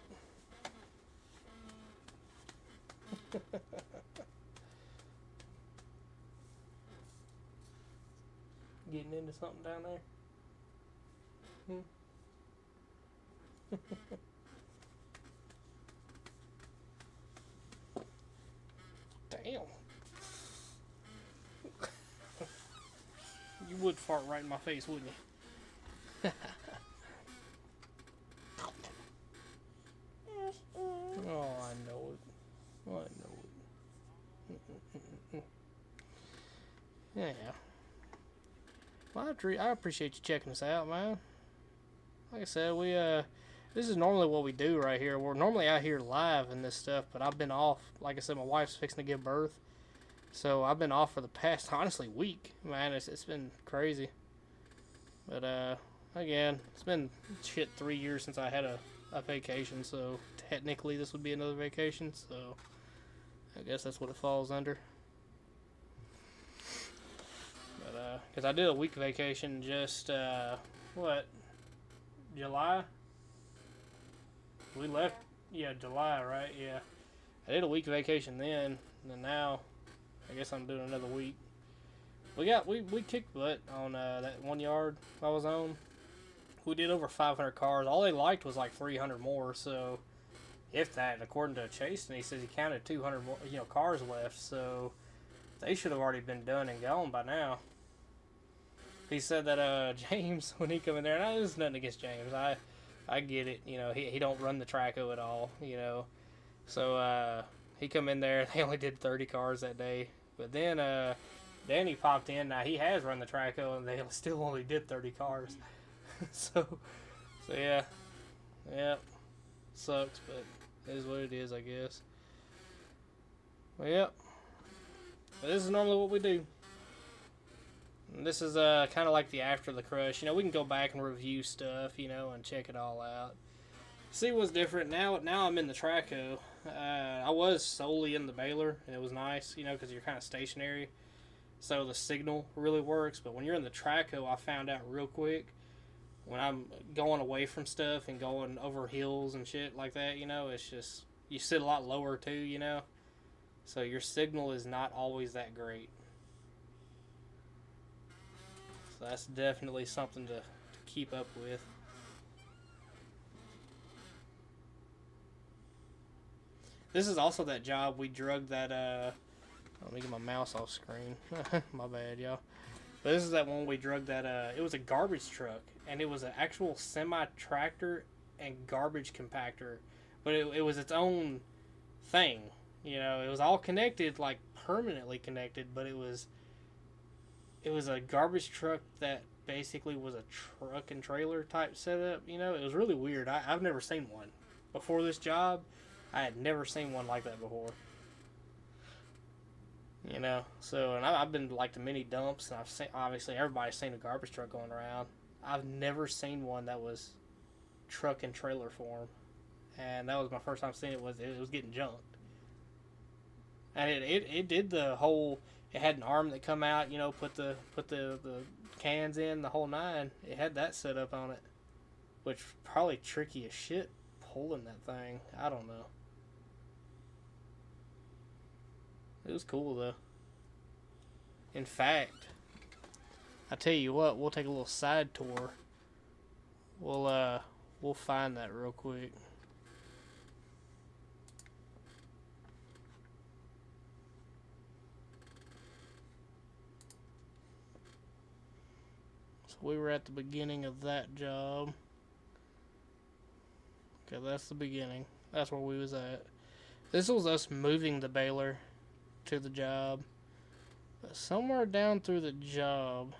Getting into something down there? Damn. You would fart right in my face, wouldn't you? Oh, I know it. I know it. Yeah. Well, I appreciate you checking us out, man. Like I said, this is normally what we do right here. We're normally out here live and this stuff, but I've been off. Like I said, my wife's fixing to give birth, so I've been off for the past, honestly, week. Man, it's been crazy. But again, it's been 3 years since I had a vacation, so technically this would be another vacation. So I guess that's what it falls under. But because I did a week vacation just July? We left, July, right? Yeah. I did a week vacation then, and then now, I guess I'm doing another week. We kicked butt on that 1 yard I was on. We did over 500 cars. All they liked was like 300 more, so if that, according to Chase, and he says he counted 200 more, cars left, so they should have already been done and gone by now. He said that James, when he come in there, and there's nothing against James, I get it, he don't run the traco at all, so he come in there, they only did 30 cars that day, but then Danny popped in. Now he has run the traco, and they still only did 30 cars. so yeah, sucks, but it is what it is, I guess. Well, yep. But this is normally what we do. And this is kind of like the after the crush. We can go back and review stuff, and check it all out. See what's different now. Now I'm in the traco. I was solely in the baler, and it was nice, because you're kind of stationary, so the signal really works. But when you're in the traco, I found out real quick, when I'm going away from stuff and going over hills and shit like that, it's just, you sit a lot lower too, so your signal is not always that great. So that's definitely something to keep up with. This is also that job we drugged that, let me get my mouse off screen. My bad, y'all. But this is that one we drugged that, it was a garbage truck, and it was an actual semi-tractor and garbage compactor, but it was its own thing, it was all connected, like permanently connected, but it was a garbage truck that basically was a truck and trailer type setup, it was really weird. I've never seen one. Before this job, I had never seen one like that before. So, and I've been to like the mini dumps, and I've seen, obviously everybody's seen a garbage truck going around. I've never seen one that was truck and trailer form, and that was my first time seeing it. Was getting junked, and it did the whole. It had an arm that come out, put the cans in, the whole nine. It had that set up on it, which probably tricky as shit pulling that thing. I don't know. It was cool though. In fact, I tell you what, we'll take a little side tour. We'll find that real quick. So we were at the beginning of that job. Okay, that's the beginning. That's where we was at. This was us moving the baler to the job. But somewhere down through the job,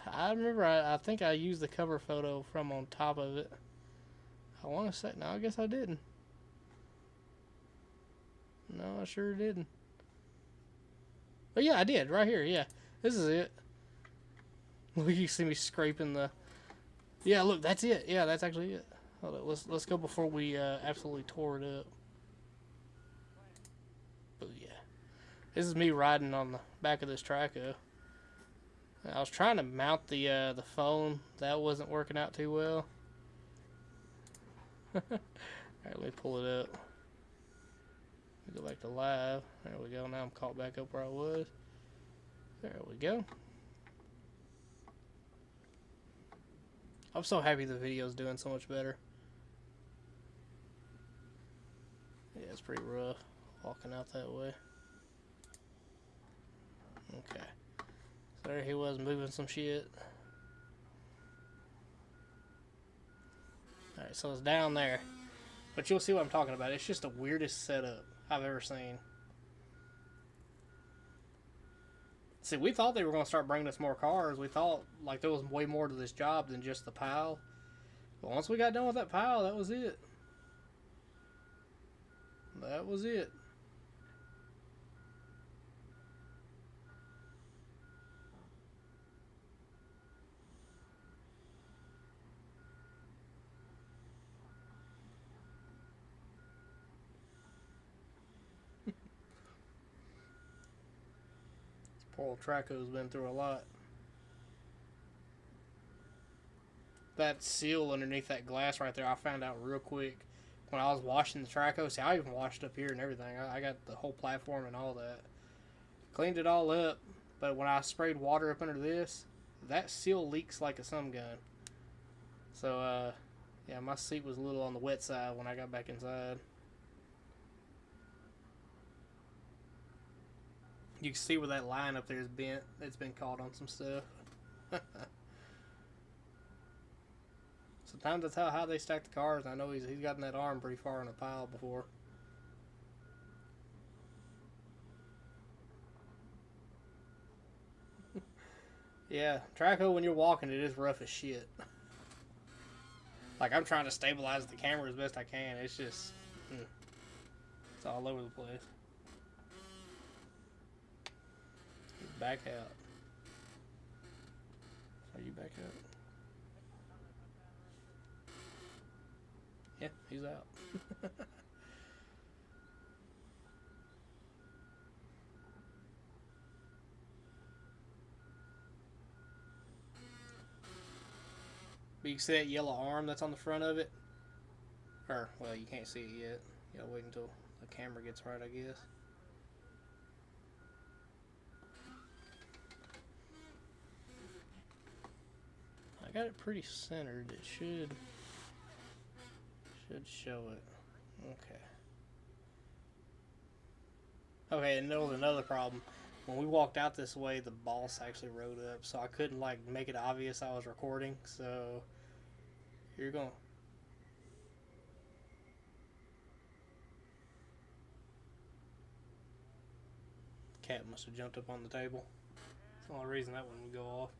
I remember I think I used the cover photo from on top of it. I want to say, no, I guess I didn't. No, I sure didn't. But yeah, I did, right here, yeah. This is it. Look, you see me scraping the... Yeah, look, that's it. Yeah, that's actually it. Hold on, let's go before we absolutely tore it up. This is me riding on the back of this Traco. I was trying to mount the phone. That wasn't working out too well. Alright, let me pull it up. Go back to live. There we go. Now I'm caught back up where I was. There we go. I'm so happy the video's doing so much better. Yeah, it's pretty rough walking out that way. Okay. So there he was moving some shit. Alright, so it's down there. But you'll see what I'm talking about. It's just the weirdest setup I've ever seen. See, we thought they were going to start bringing us more cars. We thought like there was way more to this job than just the pile. But once we got done with that pile, that was it. That was it. Poor old Traco's been through a lot. That seal underneath that glass right there, I found out real quick when I was washing the Traco. See, I even washed up here and everything. I got the whole platform and all that. Cleaned it all up, but when I sprayed water up under this, that seal leaks like a sun gun. So, yeah, my seat was a little on the wet side when I got back inside. You can see where that line up there is bent. It's been caught on some stuff. Sometimes that's how high they stack the cars. I know he's gotten that arm pretty far in a pile before. Yeah, Traco, when you're walking, it is rough as shit. Like, I'm trying to stabilize the camera as best I can. It's just... it's all over the place. Back out. Are you back out? Yeah, he's out. But you can see that yellow arm that's on the front of it? Or, well, you can't see it yet. You gotta wait until the camera gets right, I guess. I got it pretty centered. It should show it. Okay. Okay, and there was another problem. When we walked out this way, the boss actually rode up, so I couldn't like make it obvious I was recording. So you're going. Cat must have jumped up on the table. That's the only reason that one would go off.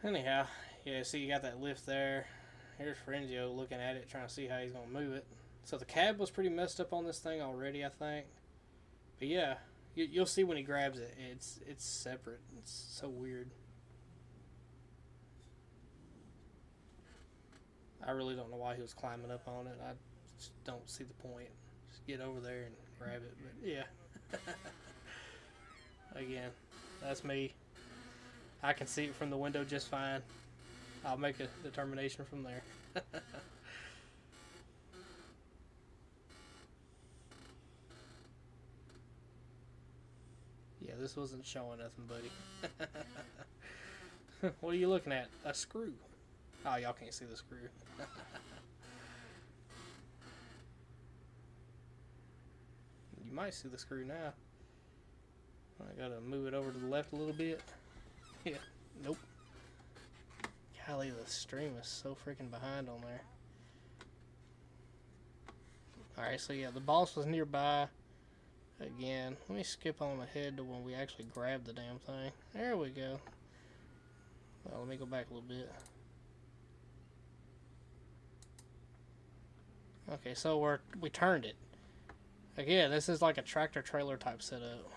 Anyhow, yeah, see you got that lift there. Here's Frenzio looking at it, trying to see how he's going to move it. So the cab was pretty messed up on this thing already, I think. But yeah, you'll see when he grabs it. It's separate. It's so weird. I really don't know why he was climbing up on it. I just don't see the point. Just get over there and grab it. But yeah. Again, that's me. I can see it from the window just fine. I'll make a determination from there. Yeah, this wasn't showing nothing, buddy. What are you looking at? A screw. Oh, y'all can't see the screw. You might see the screw now. I gotta move it over to the left a little bit. Yeah, nope. Golly, the stream is so freaking behind on there. Alright, so yeah, the boss was nearby. Again, let me skip on ahead to when we actually grabbed the damn thing. There we go. Well, let me go back a little bit. Okay, so we turned it. Again, this is like a tractor trailer type setup.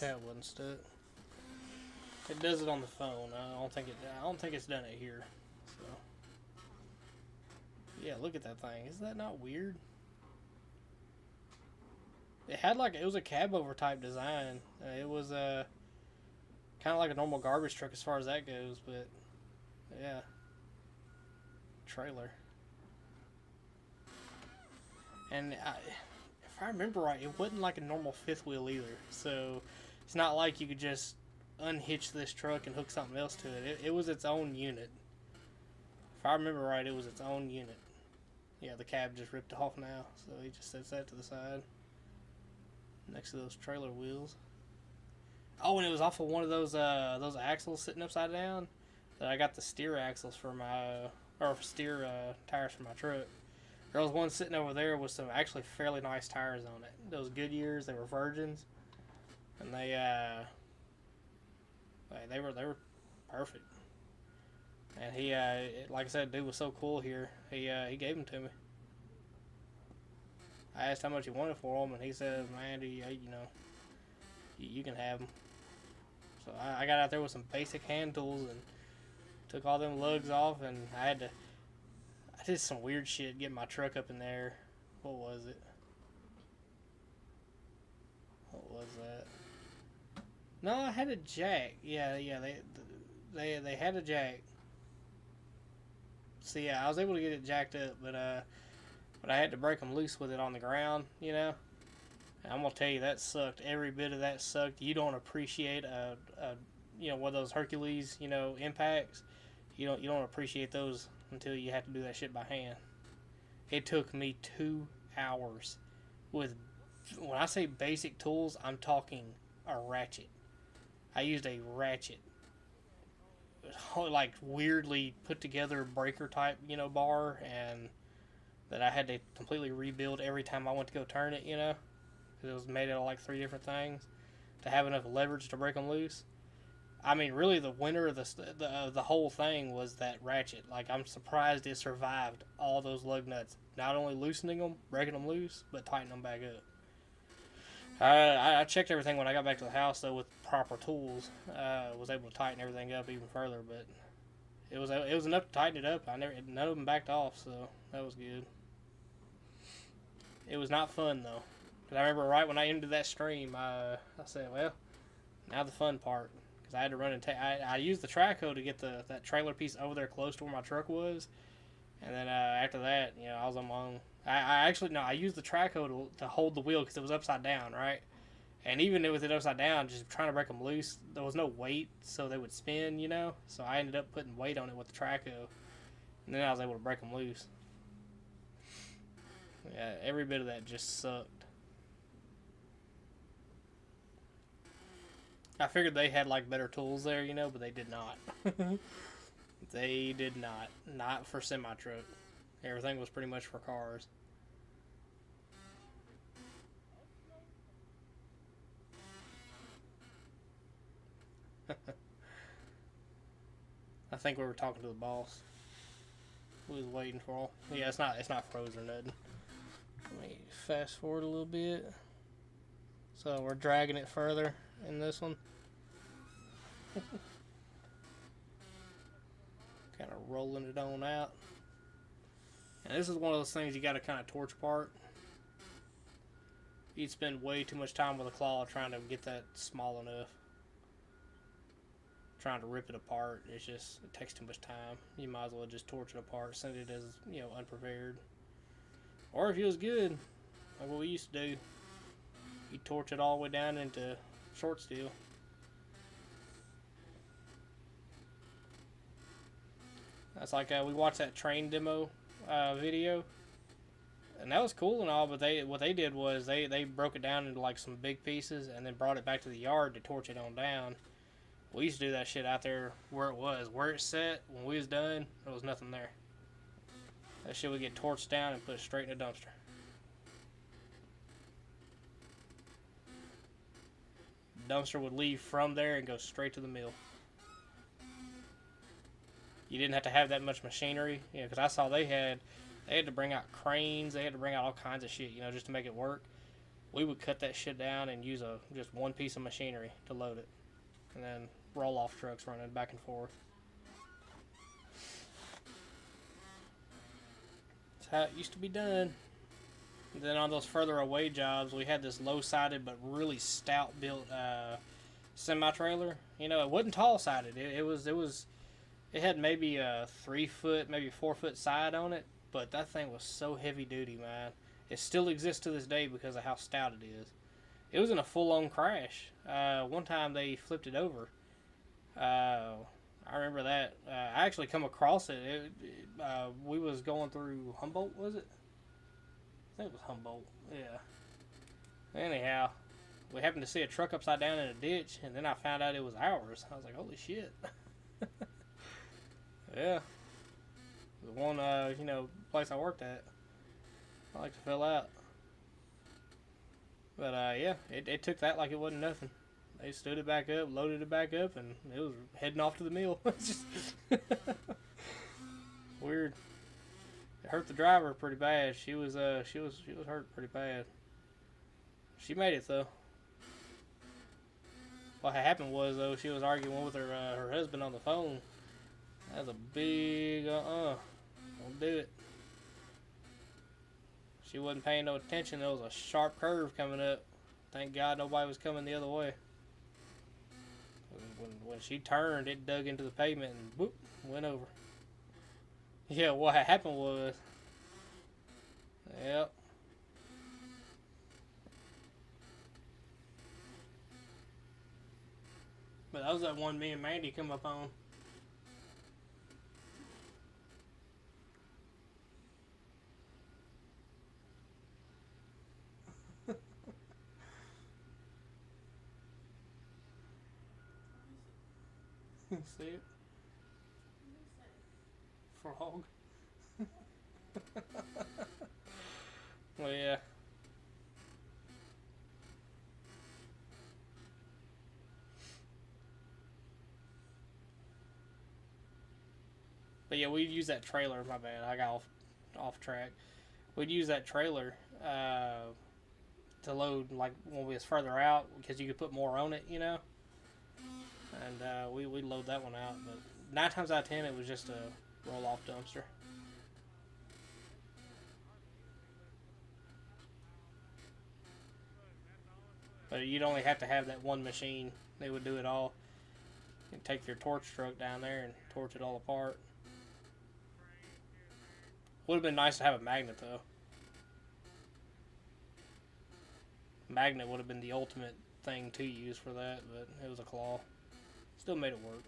chat wasn't stuck. It does it on the phone. I don't think it's done it here. So yeah, look at that thing. Is that not weird? It had like, it was a cab over type design. It was kind of like a normal garbage truck as far as that goes, but yeah, trailer. And if I remember right, it wasn't like a normal fifth wheel either. So it's not like you could just unhitch this truck and hook something else to it. It was its own unit. If I remember right, it was its own unit. Yeah, the cab just ripped off now, so he just sets that to the side next to those trailer wheels. Oh, and it was off of one of those axles sitting upside down that I got the steer axles for my, or steer tires for my truck. There was one sitting over there with some actually fairly nice tires on it. Those Goodyears, they were Virgins, and they were perfect. And he, like I said, dude was so cool here. He gave them to me. I asked how much he wanted for them, and he said, "Man, you can have them." So I got out there with some basic hand tools and took all them lugs off, and I did some weird shit getting my truck up in there. What was it? What was that? No, I had a jack. Yeah, they had a jack. So yeah, I was able to get it jacked up, but I had to break them loose with it on the ground, you know. And I'm gonna tell you, that sucked. Every bit of that sucked. You don't appreciate one of those Hercules, impacts. You don't appreciate those until you have to do that shit by hand. It took me 2 hours with, when I say basic tools, I'm talking a ratchet. I used a ratchet, like weirdly put together breaker type, bar, and that I had to completely rebuild every time I went to go turn it, because it was made out of like 3 different things to have enough leverage to break them loose. I mean, really, the winner of the whole thing was that ratchet. Like, I'm surprised it survived all those lug nuts. Not only loosening them, breaking them loose, but tightening them back up. I checked everything when I got back to the house, though, with proper tools. Was able to tighten everything up even further, but it was enough to tighten it up. None of them backed off, so that was good. It was not fun, though. Because I remember right when I ended that stream, I said, well, now the fun part. I had to run and I used the traco to get that trailer piece over there close to where my truck was, and then after that, I was on my own. I used the traco to hold the wheel because it was upside down, right? And even with it upside down, just trying to break them loose, there was no weight, so they would spin, So I ended up putting weight on it with the traco, and then I was able to break them loose. Yeah, every bit of that just sucked. I figured they had like better tools there, but they did not. They did not. Not for semi-truck. Everything was pretty much for cars. I think we were talking to the boss. We was waiting for him. Yeah, it's not frozen or nothing. Let me fast forward a little bit. So we're dragging it further in this one. Kind of rolling it on out. And this is one of those things you got to kind of torch apart. You'd spend way too much time with a claw trying to get that small enough. Trying to rip it apart, it takes too much time. You might as well just torch it apart, send it as, unprepared. Or if you was good, like what we used to do, you torch it all the way down into short steel. That's like we watched that train demo video, and that was cool and all. But what they did was they broke it down into like some big pieces and then brought it back to the yard to torch it on down. We used to do that shit out there where it set. When we was done, there was nothing there. That shit would get torched down and put straight in a dumpster. Dumpster would leave from there and go straight to the mill. You didn't have to have that much machinery, because I saw they had to bring out cranes, they had to bring out all kinds of shit, just to make it work. we would cut that shit down and use just one piece of machinery to load it, and then roll off trucks running back and forth. That's how it used to be done. And then on those further away jobs, we had this low-sided but really stout-built semi-trailer. You know, it wasn't tall-sided. It had maybe a 3 foot, maybe 4 foot side on it, but that thing was so heavy-duty, man. It still exists to this day because of how stout it is. It was in a full-on crash. One time they flipped it over. I remember that. I actually come across it. We was going through Humboldt, was it? I think it was Humboldt. Yeah. Anyhow, we happened to see a truck upside down in a ditch, and then I found out it was ours. I was like, holy shit. Yeah. The one, place I worked at. I like to fill out. But, yeah, it took that like it wasn't nothing. They stood it back up, loaded it back up, and it was heading off to the mill. It's just weird. It hurt the driver pretty bad. She was hurt pretty bad. She made it though. What happened was though, she was arguing with her husband on the phone. That was a big don't do it. She wasn't paying no attention. There was a sharp curve coming up. Thank God nobody was coming the other way. When she turned, it dug into the pavement and whoop, went over. Yeah, what happened was, yep. But that was that one me and Mandy come up on. See it? Frog. Well, yeah. But yeah, we'd use that trailer. My bad, I got off track. We'd use that trailer to load like when we was further out because you could put more on it, you know. And we'd load that one out. But 9 times out of 10, it was just a roll-off dumpster. But you'd only have to have that one machine. They would do it all. You'd take your torch truck down there and torch it all apart. Would have been nice to have a magnet though. Magnet would have been the ultimate thing to use for that, but it was a claw. Still made it work.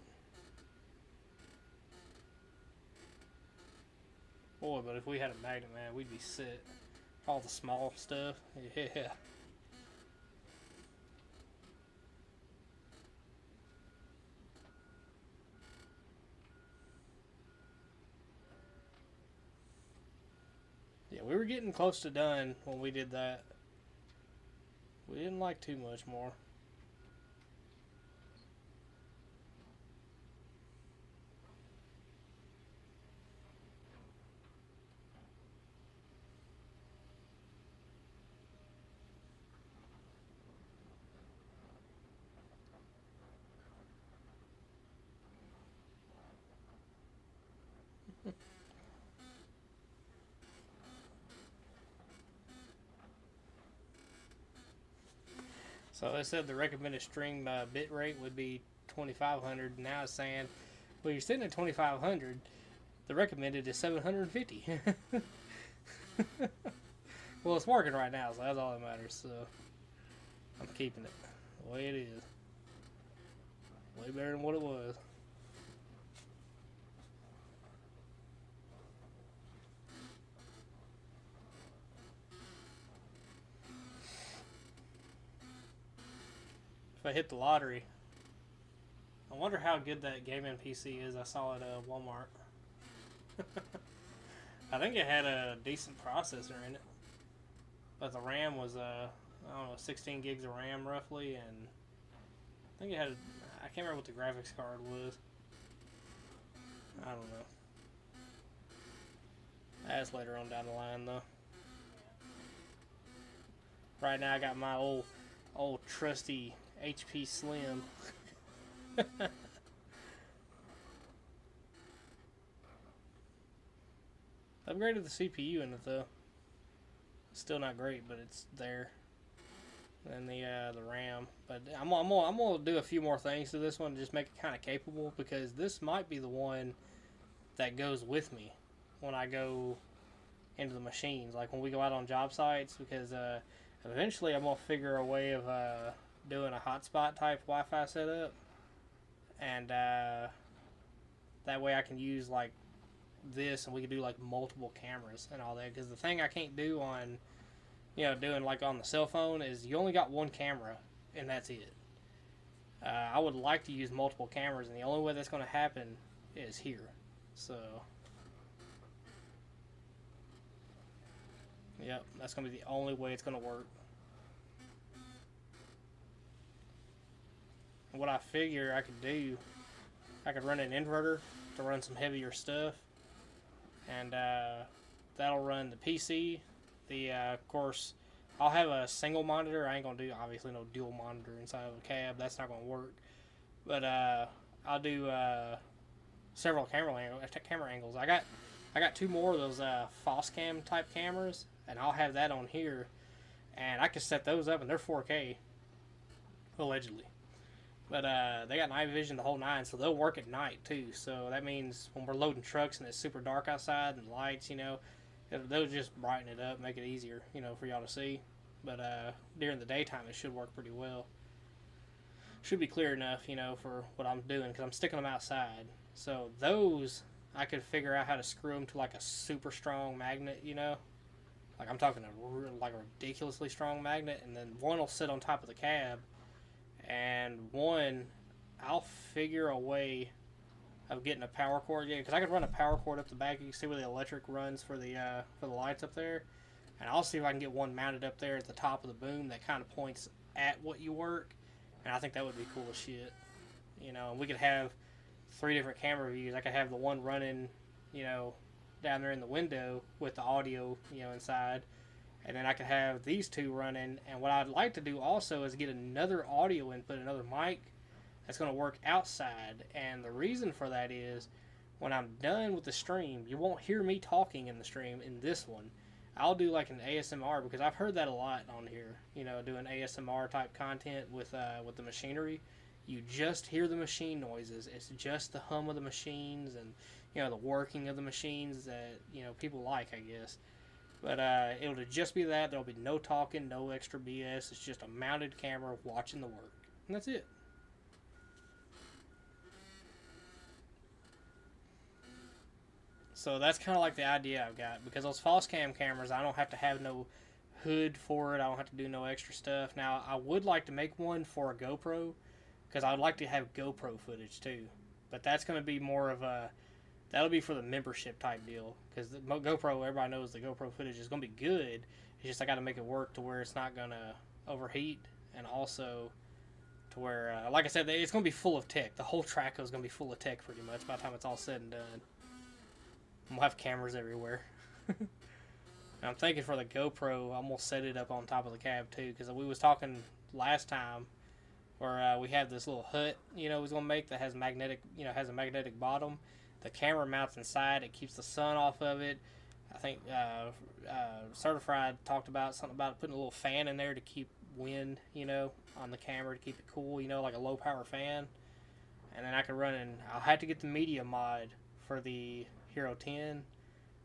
Boy, but if we had a magnet, man, we'd be set. All the small stuff, yeah. Yeah, we were getting close to done when we did that. We didn't like too much more. So they said the recommended stream bit rate would be 2500. Now it's saying, well, you're sitting at 2500. The recommended is 750. Well, it's working right now, so that's all that matters. So I'm keeping it the way it is. Way better than what it was. If I hit the lottery, I wonder how good that gaming PC is. I saw it at Walmart. I think it had a decent processor in it, but the RAM was I don't know, 16 gigs of RAM roughly, and I think it had I can't remember what the graphics card was. I don't know. That's later on down the line though. Right now I got my old trusty HP Slim. Upgraded the CPU in it though. Still not great, but it's there. And the RAM. But I'm gonna do a few more things to this one to just make it kind of capable, because this might be the one that goes with me when I go into the machines, like when we go out on job sites, because eventually I'm gonna figure a way of doing a hotspot type Wi-Fi setup, and that way I can use like this, and we can do like multiple cameras and all that. Because the thing I can't do on, doing like on the cell phone is you only got one camera and that's it. I would like to use multiple cameras, and the only way that's going to happen is here. So, yep, that's going to be the only way it's going to work. And what I figure I could do, I could run an inverter to run some heavier stuff, and that'll run the PC. Of course, I'll have a single monitor. I ain't gonna do obviously no dual monitor inside of a cab. That's not gonna work. But I'll do several camera angles. I got two more of those Foscam type cameras, and I'll have that on here, and I can set those up, and they're 4K allegedly. But they got night vision the whole nine, so they'll work at night too. So that means when we're loading trucks and it's super dark outside and lights, they'll just brighten it up, make it easier, for y'all to see. But during the daytime, it should work pretty well. Should be clear enough, for what I'm doing, because I'm sticking them outside. So those, I could figure out how to screw them to like a super strong magnet, Like I'm talking like a ridiculously strong magnet, and then one will sit on top of the cab, and one, I'll figure a way of getting a power cord, because I could run a power cord up the back. You can see where the electric runs for the lights up there, and I'll see if I can get one mounted up there at the top of the boom that kind of points at what you work, and I think that would be cool as shit. And we could have 3 different camera views. I could have the one running, down there in the window with the audio, inside. And then I could have these 2 running. And what I'd like to do also is get another audio input, another mic that's going to work outside. And the reason for that is when I'm done with the stream, you won't hear me talking in the stream in this one. I'll do like an ASMR, because I've heard that a lot on here, doing ASMR type content with the machinery. You just hear the machine noises. It's just the hum of the machines and, the working of the machines that, people like, I guess. But it'll just be that. There'll be no talking, no extra BS. It's just a mounted camera watching the work. And that's it. So that's kind of like the idea I've got. Because those Foscam cameras, I don't have to have no hood for it. I don't have to do no extra stuff. Now, I would like to make one for a GoPro, because I would like to have GoPro footage too. But that's going to be more of a... That'll be for the membership type deal, because the GoPro, everybody knows the GoPro footage is going to be good. It's just I got to make it work to where it's not going to overheat, and also to where, like I said, it's going to be full of tech. The whole Traco is going to be full of tech pretty much by the time it's all said and done. We'll have cameras everywhere. And I'm thinking for the GoPro, I'm going to set it up on top of the cab too, because we was talking last time where we have this little hut, we're going to make that has magnetic, has a magnetic bottom. The camera mounts inside. It keeps the sun off of it. I think Certified talked about something about putting a little fan in there to keep wind, on the camera to keep it cool, like a low power fan. And then I can run I'll have to get the media mod for the Hero 10,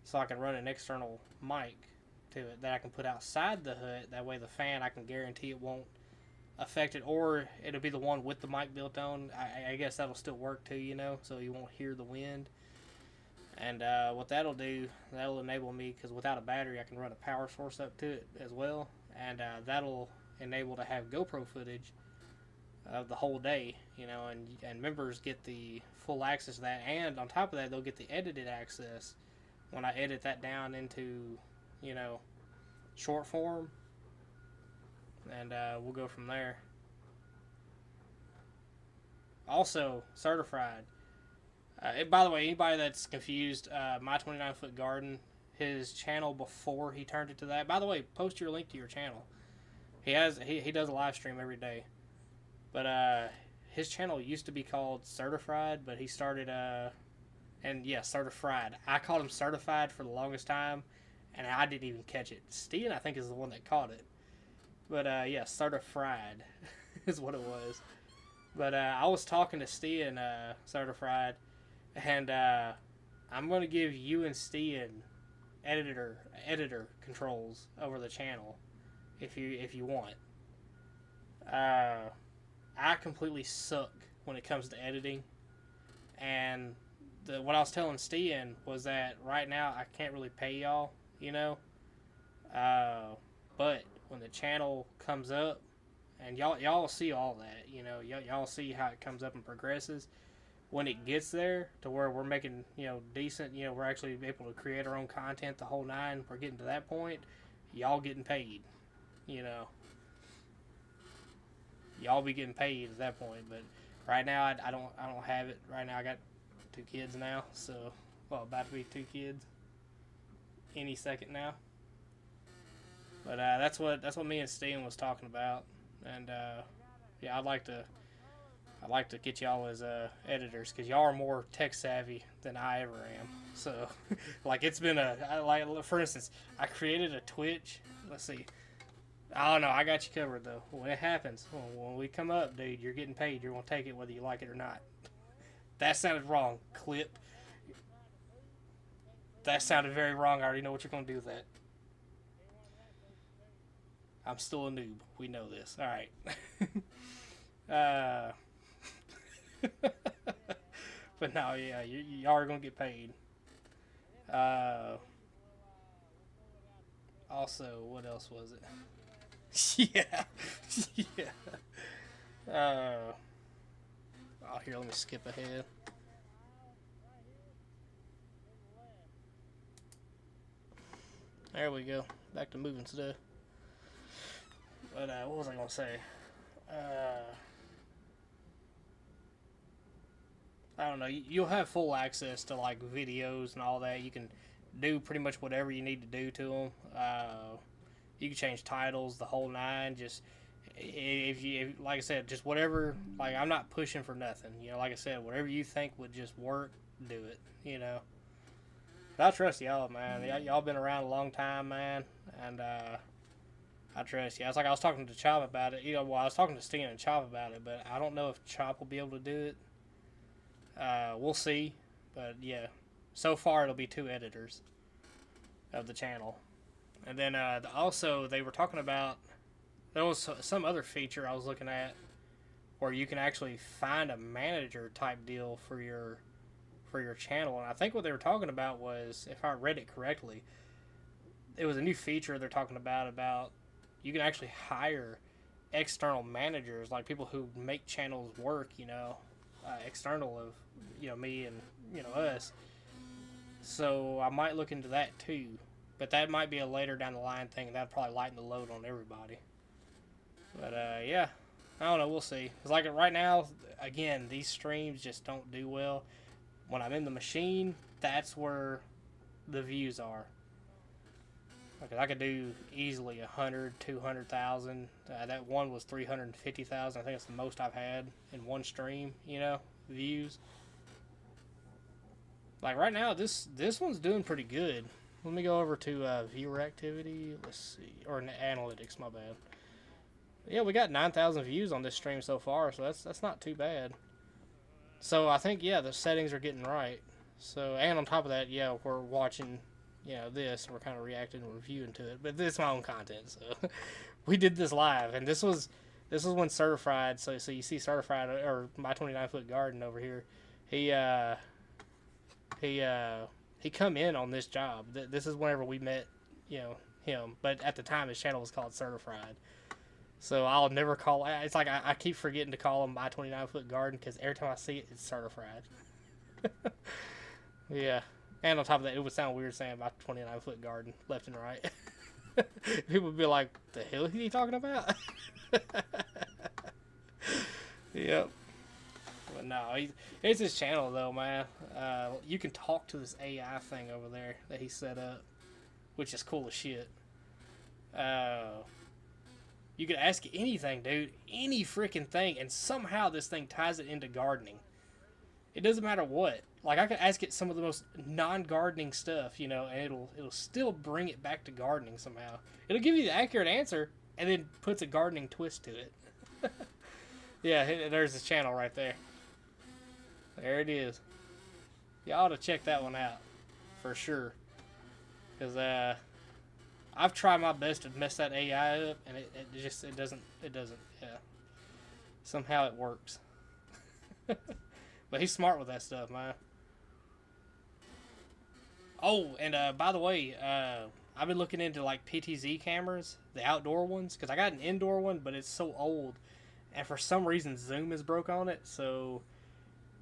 so I can run an external mic to it that I can put outside the hut. That way the fan, I can guarantee it won't affect it, or it'll be the one with the mic built on. I guess that'll still work too, so you won't hear the wind. And what that'll do, that'll enable me, because without a battery I can run a power source up to it as well, and that'll enable to have GoPro footage of the whole day, and members get the full access to that, and on top of that they'll get the edited access when I edit that down into, short form. And we'll go from there. Also, Certified. By the way, anybody that's confused, My 29 Foot Garden, his channel before he turned it to that. By the way, post your link to your channel. He does a live stream every day. But his channel used to be called Certified, but he started and yeah, Certified. I called him Certified for the longest time, and I didn't even catch it. Steven, I think, is the one that caught it. But yeah, Certified is what it was. But I was talking to Steven, Certified, and I'm gonna give you and Steven editor controls over the channel if you want. I completely suck when it comes to editing, and what I was telling Steven was that right now I can't really pay y'all, you know. But when the channel comes up, and y'all see all that, you know, y'all see how it comes up and progresses. When it gets there to where we're making, you know, decent, you know, we're actually able to create our own content, the whole nine. We're getting to that point. Y'all getting paid, you know. Y'all be getting paid at that point, but right now I don't have it. Right now I got 2 kids now, so well, about to be 2 kids any second now. But that's what me and Steven was talking about, and yeah, I'd like to get y'all as editors, because y'all are more tech savvy than I ever am. So like it's been like for instance, I created a Twitch. Let's see. Oh no, I got you covered though. When it happens, when we come up, dude, you're getting paid. You're gonna take it whether you like it or not. That sounded wrong. Clip. That sounded very wrong. I already know what you're gonna do with that. I'm still a noob. We know this. All right. But no, yeah, y'all are gonna get paid. Also, what else was it? Yeah, yeah. Oh, here, let me skip ahead. There we go. Back to moving stuff. But what was I gonna say? I don't know. You'll have full access to like videos and all that. You can do pretty much whatever you need to do to them. You can change titles, the whole nine. Just if like I said, just whatever. Like I'm not pushing for nothing. You know, like I said, whatever you think would just work, do it. You know. But I trust y'all, man. Y'all been around a long time, man, and I trust you. It's like I was talking to Chop about it. You know, well, I was talking to Steen and Chop about it, but I don't know if Chop will be able to do it. We'll see, but yeah, so far it'll be 2 editors of the channel. And then also they were talking about, there was some other feature I was looking at where you can actually find a manager type deal for your channel. And I think what they were talking about was, if I read it correctly, it was a new feature they're talking about you can actually hire external managers, like people who make channels work, you know, external of, you know, me and, you know, us. So I might look into that too. But that might be a later down the line thing. That'd probably lighten the load on everybody. But yeah, I don't know. We'll see. Cause like right now, again, these streams just don't do well. When I'm in the machine, that's where the views are. Because I could do easily 100, 200,000. That one was 350,000. I think it's the most I've had in one stream. You know, views. Like right now, this one's doing pretty good. Let me go over to viewer activity. Let's see, or analytics. My bad. Yeah, we got 9,000 views on this stream so far, so that's not too bad. So I think, yeah, the settings are getting right. So, and on top of that, yeah, we're watching, you know, this. We're kind of reacting and reviewing to it, but it's my own content. So we did this live, and this was when Certified. So you see Certified, or my 29-foot garden over here. He come in on this job. This is whenever we met, you know, him. But at the time, his channel was called Certified. So I'll never call. It's like I keep forgetting to call him my 29-foot garden, because every time I see it, it's Certified. Yeah. And on top of that, it would sound weird saying my 29-foot garden left and right. People would be like, "The hell is he talking about?" Yep. But no, it's his channel though, man. You can talk to this AI thing over there that he set up, which is cool as shit. You could ask it anything, dude. Any freaking thing. And somehow this thing ties it into gardening. It doesn't matter what. Like, I could ask it some of the most non-gardening stuff, you know, and it'll still bring it back to gardening somehow. It'll give you the accurate answer, and then puts a gardening twist to it. Yeah, there's the channel right there. There it is. You ought to check that one out, for sure. Because, I've tried my best to mess that AI up, and it doesn't, yeah. Somehow it works. But he's smart with that stuff, man. Oh, and by the way, I've been looking into like PTZ cameras, the outdoor ones, because I got an indoor one, but it's so old, and for some reason Zoom is broke on it, so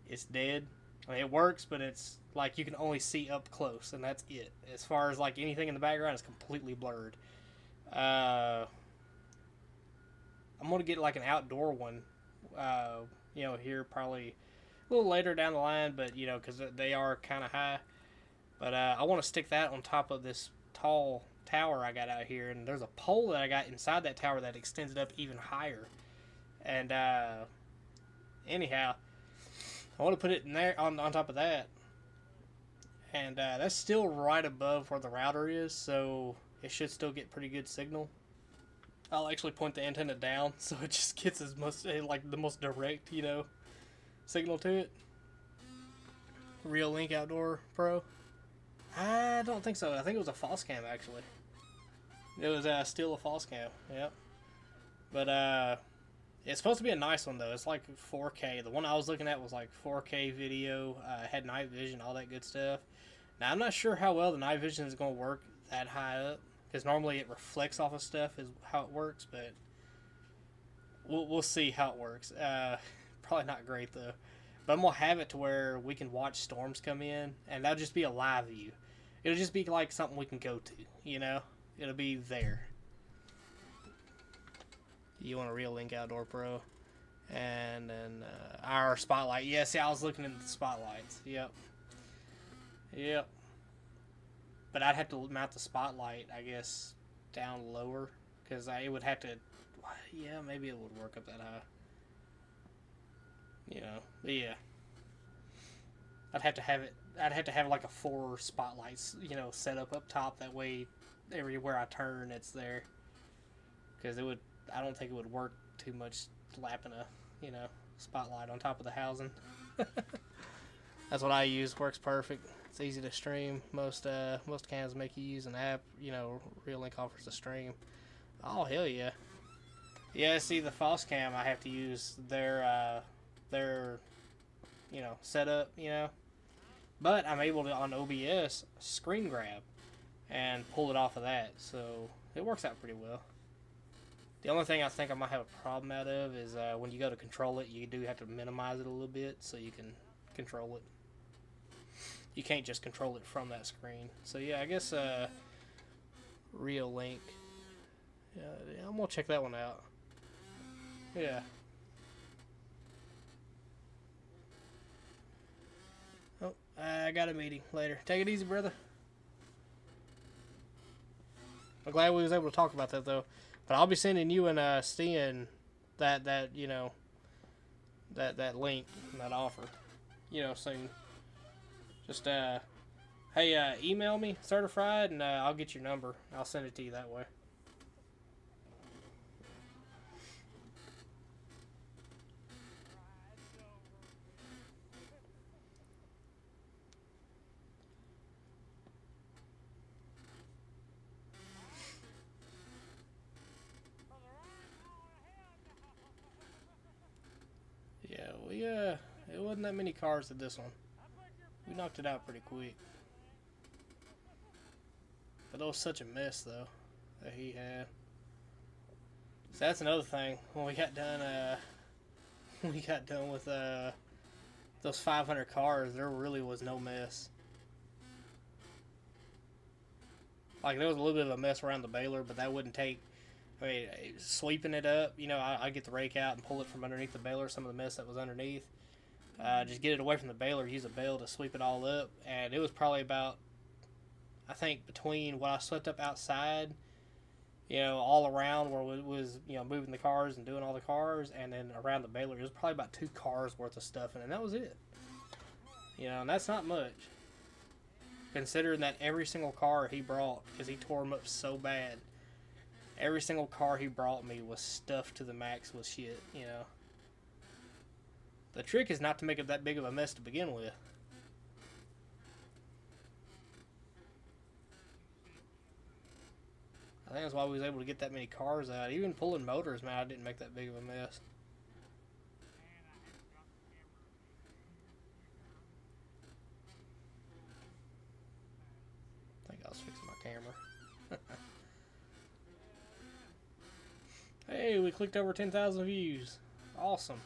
it's dead. I mean, it works, but it's like you can only see up close, and that's it. As far as like anything in the background, it's completely blurred. I'm gonna get like an outdoor one, you know, here probably a little later down the line, but you know, because they are kind of high. But I want to stick that on top of this tall tower I got out here, and there's a pole that I got inside that tower that extends it up even higher. And anyhow, I want to put it in there on top of that, and that's still right above where the router is, so it should still get pretty good signal. I'll actually point the antenna down so it just gets as much like the most direct, you know, signal to it. Real Link Outdoor Pro. I don't think so. I think it was a false cam, actually. It was still a false cam. Yep. But it's supposed to be a nice one though. It's like 4K. The one I was looking at was like 4K video. Had night vision, all that good stuff. Now I'm not sure how well the night vision is going to work that high up, because normally it reflects off of stuff is how it works. But we'll see how it works. Probably not great though. But I'm going to have it to where we can watch storms come in, and that'll just be a live view. It'll just be like something we can go to, you know? It'll be there. You want a Real Link Outdoor Pro. And then our spotlight. Yeah, see, I was looking at the spotlights. Yep. Yep. But I'd have to mount the spotlight, I guess, down lower, because it would have to... Yeah, maybe it would work up that high. You know, but yeah, I'd have to have like a 4 spotlights, you know, set up top. That way, everywhere I turn, it's there. Because I don't think it would work too much slapping a, you know, spotlight on top of the housing. That's what I use. Works perfect. It's easy to stream. Most cams make you use an app. You know, Real Link offers a stream. Oh hell yeah. Yeah, see the false cam, I have to use their you know, setup, you know, but I'm able to on OBS screen grab and pull it off of that, so it works out pretty well. The only thing I think I might have a problem out of is when you go to control it, you do have to minimize it a little bit so you can control it. You can't just control it from that screen. So yeah, I guess Real Link, yeah, I'm gonna check that one out. Yeah. Oh, I got a meeting later. Take it easy, brother. I'm glad we was able to talk about that though. But I'll be sending you and Steen that you know, that link and that offer, you know, soon. Just hey, email me certified and I'll get your number. I'll send it to you that way. Yeah, it wasn't that many cars at this one. We knocked it out pretty quick. But it was such a mess though that he had. So that's another thing. When we got done with those 500 cars, there really was no mess. Like there was a little bit of a mess around the baler, but that wouldn't take. I mean, sweeping it up, you know, I get the rake out and pull it from underneath the baler, some of the mess that was underneath. Just get it away from the baler, use a bale to sweep it all up. And it was probably about, I think, between what I swept up outside You know, all around where it was, you know, moving the cars and doing all the cars, and then around the baler, it was probably about 2 cars worth of stuff, and that was it. You know, and that's not much. Considering that every single car he brought, because he tore them up so bad, every single car he brought me was stuffed to the max with shit, you know. The trick is not to make it that big of a mess to begin with. I think that's why we was able to get that many cars out. Even pulling motors, man, I didn't make that big of a mess. I think I was fixing my camera. Hey, we clicked over 10,000 views. Awesome.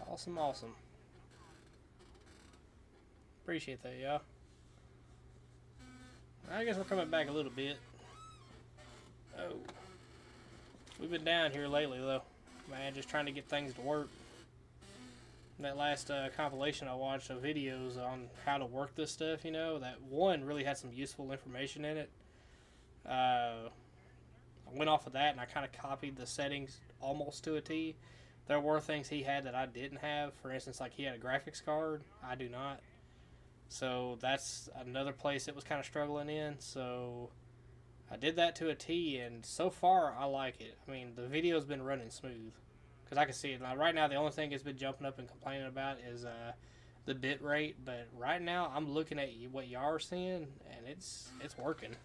Awesome, awesome. Appreciate that, y'all. I guess we're coming back a little bit. Oh. We've been down here lately, though. Man, just trying to get things to work. That last compilation I watched of videos on how to work this stuff, you know, that one really had some useful information in it. I went off of that and I kind of copied the settings almost to a T. There were things he had that I didn't have. For instance, like he had a graphics card. I do not. So that's another place it was kind of struggling in. So I did that to a T, and so far I like it. I mean, the video's been running smooth. Because I can see it. Now, right now, the only thing it's been jumping up and complaining about is the bit rate. But right now, I'm looking at what y'all are seeing, and it's working.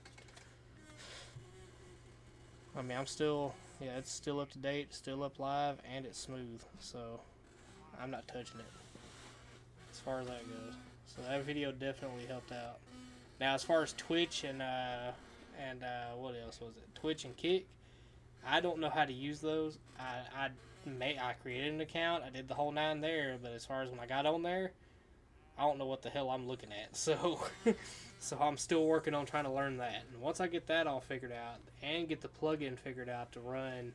I mean, it's still up to date, still up live, and it's smooth. So I'm not touching it as far as that goes. So that video definitely helped out. Now, as far as Twitch and what else was it? Twitch and Kick. I don't know how to use those. I created an account. I did the whole 9 there, but as far as when I got on there, I don't know what the hell I'm looking at. So, so I'm still working on trying to learn that. And once I get that all figured out and get the plugin figured out to run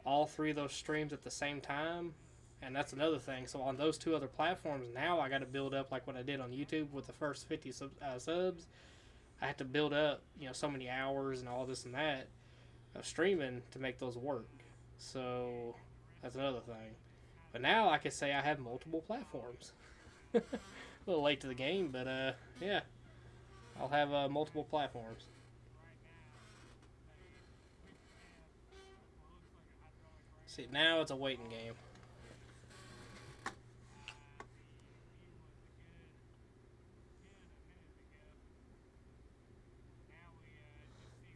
all 3 of those streams at the same time, and that's another thing. So on those 2 other platforms, now I got to build up like what I did on YouTube with the first 50 subs. I have to build up, you know, so many hours and all this and that of streaming to make those work. So that's another thing. But now I can say I have multiple platforms. A little late to the game, but yeah, I'll have multiple platforms. See, now it's a waiting game.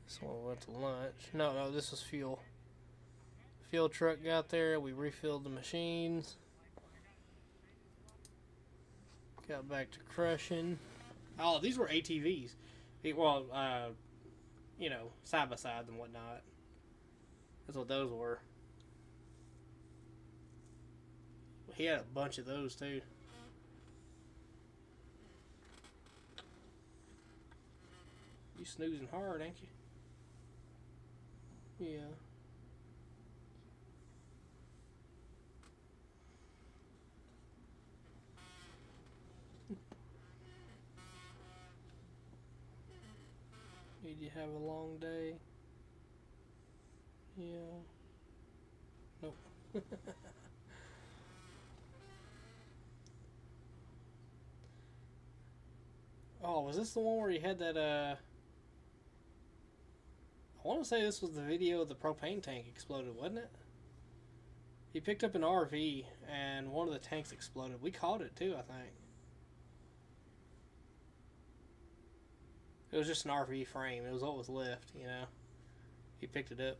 So we went to lunch. No, this was fuel. Fuel truck got there. We refilled the machines. Got back to crushing. Oh, these were ATVs. Well, you know, side by side and whatnot. That's what those were. He had a bunch of those too. You snoozing hard, ain't you? Yeah. Did you have a long day? Yeah. Nope. Oh, was this the one where you had that, I want to say this was the video of the propane tank exploded, wasn't it? He picked up an RV, and one of the tanks exploded. We caught it, too, I think. It was just an RV frame. It was what was left, you know. He picked it up.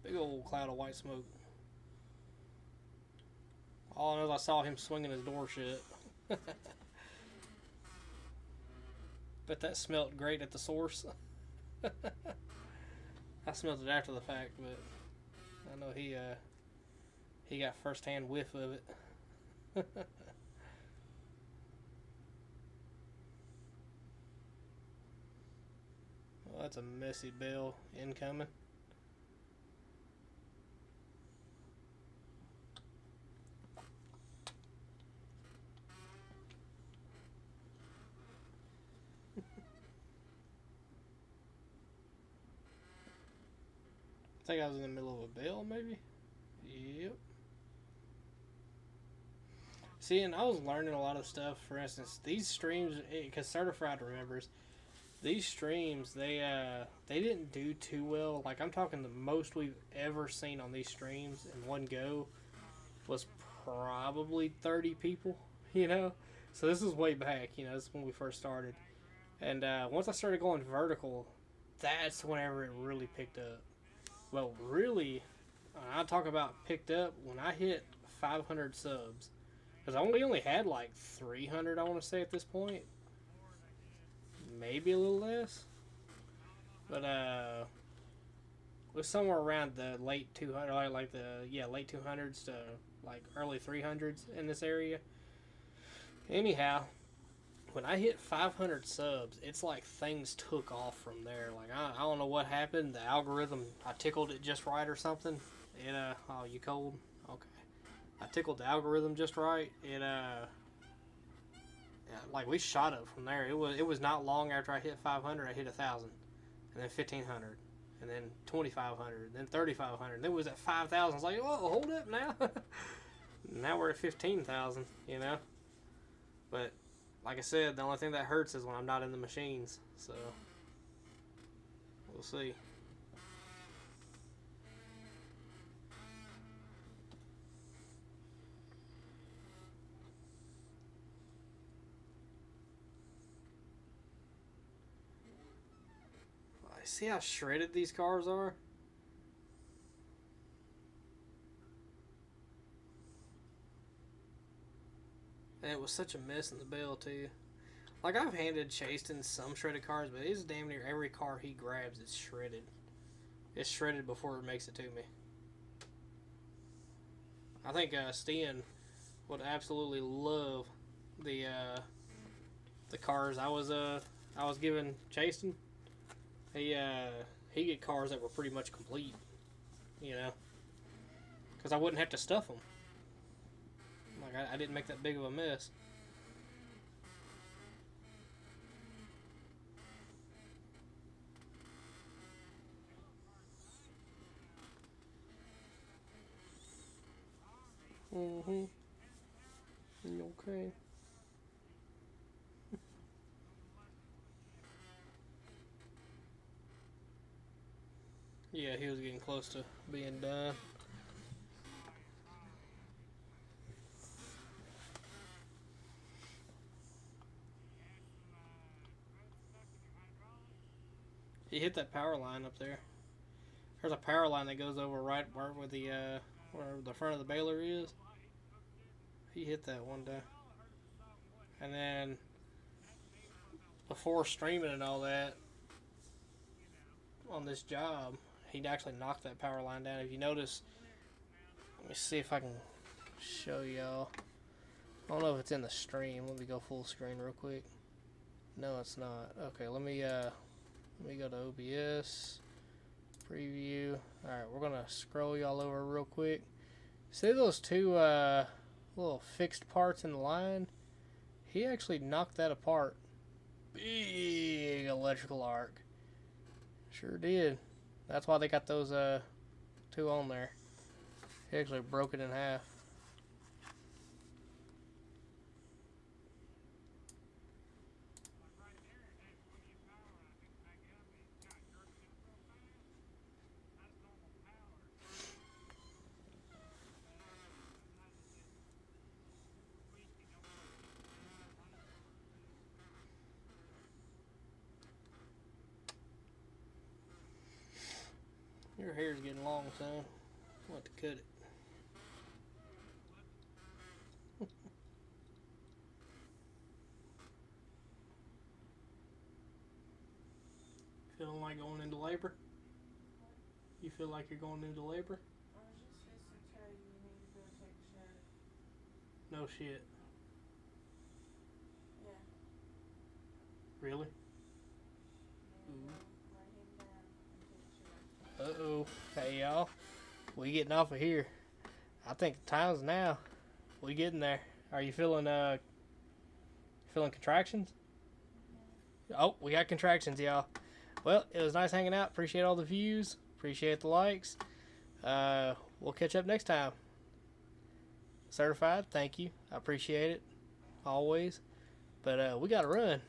Big old cloud of white smoke. All I know is I saw him swinging his door shut. Bet that smelled great at the source. I smelled it after the fact, but I know he got first-hand whiff of it. Well, that's a messy bill incoming. think I was in the middle of a bell, maybe? Yep. See, and I was learning a lot of stuff. For instance, these streams, because Certified remembers, these streams, they didn't do too well. Like, I'm talking the most we've ever seen on these streams in one go was probably 30 people, you know? So this is way back, you know, this is when we first started. And once I started going vertical, that's whenever it really picked up. Well, really, I talk about picked up when I hit 500 subs. Because I only had like 300, I want to say, at this point. Maybe a little less. But it was somewhere around the late 200, like the late 200s to like early 300s in this area. Anyhow, when I hit 500 subs, it's like things took off from there. Like I don't know what happened. The algorithm, I tickled it just right or something. It oh, you cold? Okay. I tickled the algorithm just right. It like we shot up from there. It was not long after I hit 500, I hit 1,000, and then 1,500, and then 2,500, then 3,500. Then it was at 5,000. I was like, whoa, hold up now. Now we're at 15,000. You know. But like I said, the only thing that hurts is when I'm not in the machines. So we'll see. See how shredded these cars are? And it was such a mess in the bell too. Like I've handed Chaston some shredded cars, but it's damn near every car he grabs is shredded. It's shredded before it makes it to me. I think Stian would absolutely love the cars I was giving Chaston. He get cars that were pretty much complete, you know, because I wouldn't have to stuff them. Like I didn't make that big of a mess. Okay. Yeah, he was getting close to being done. He hit that power line up there. There's a power line that goes over right where the front of the baler is. He hit that one day. And then before streaming and all that on this job, he'd actually knocked that power line down. If you notice, let me see if I can show y'all. I don't know if it's in the stream. Let me go full screen real quick. No, it's not. Okay, let me go to OBS preview. All right, we're gonna scroll y'all over real quick. See those two little fixed parts in the line? He actually knocked that apart. Big electrical arc. Sure did. That's why they got those two on there. He actually broke it in half. Your hair's getting long, son. I want to cut it. Feeling like going into labor? You feel like you're going into labor? I was just supposed to tell you need to go take a shower. No shit. Yeah. Really? Lay him down and take a shower. Uh-oh. Hey, y'all. We getting off of here. I think the time's now. We getting there. Are you feeling contractions? Oh, we got contractions, y'all. Well, it was nice hanging out. Appreciate all the views. Appreciate the likes. We'll catch up next time. Certified, thank you. I appreciate it always. But we got to run.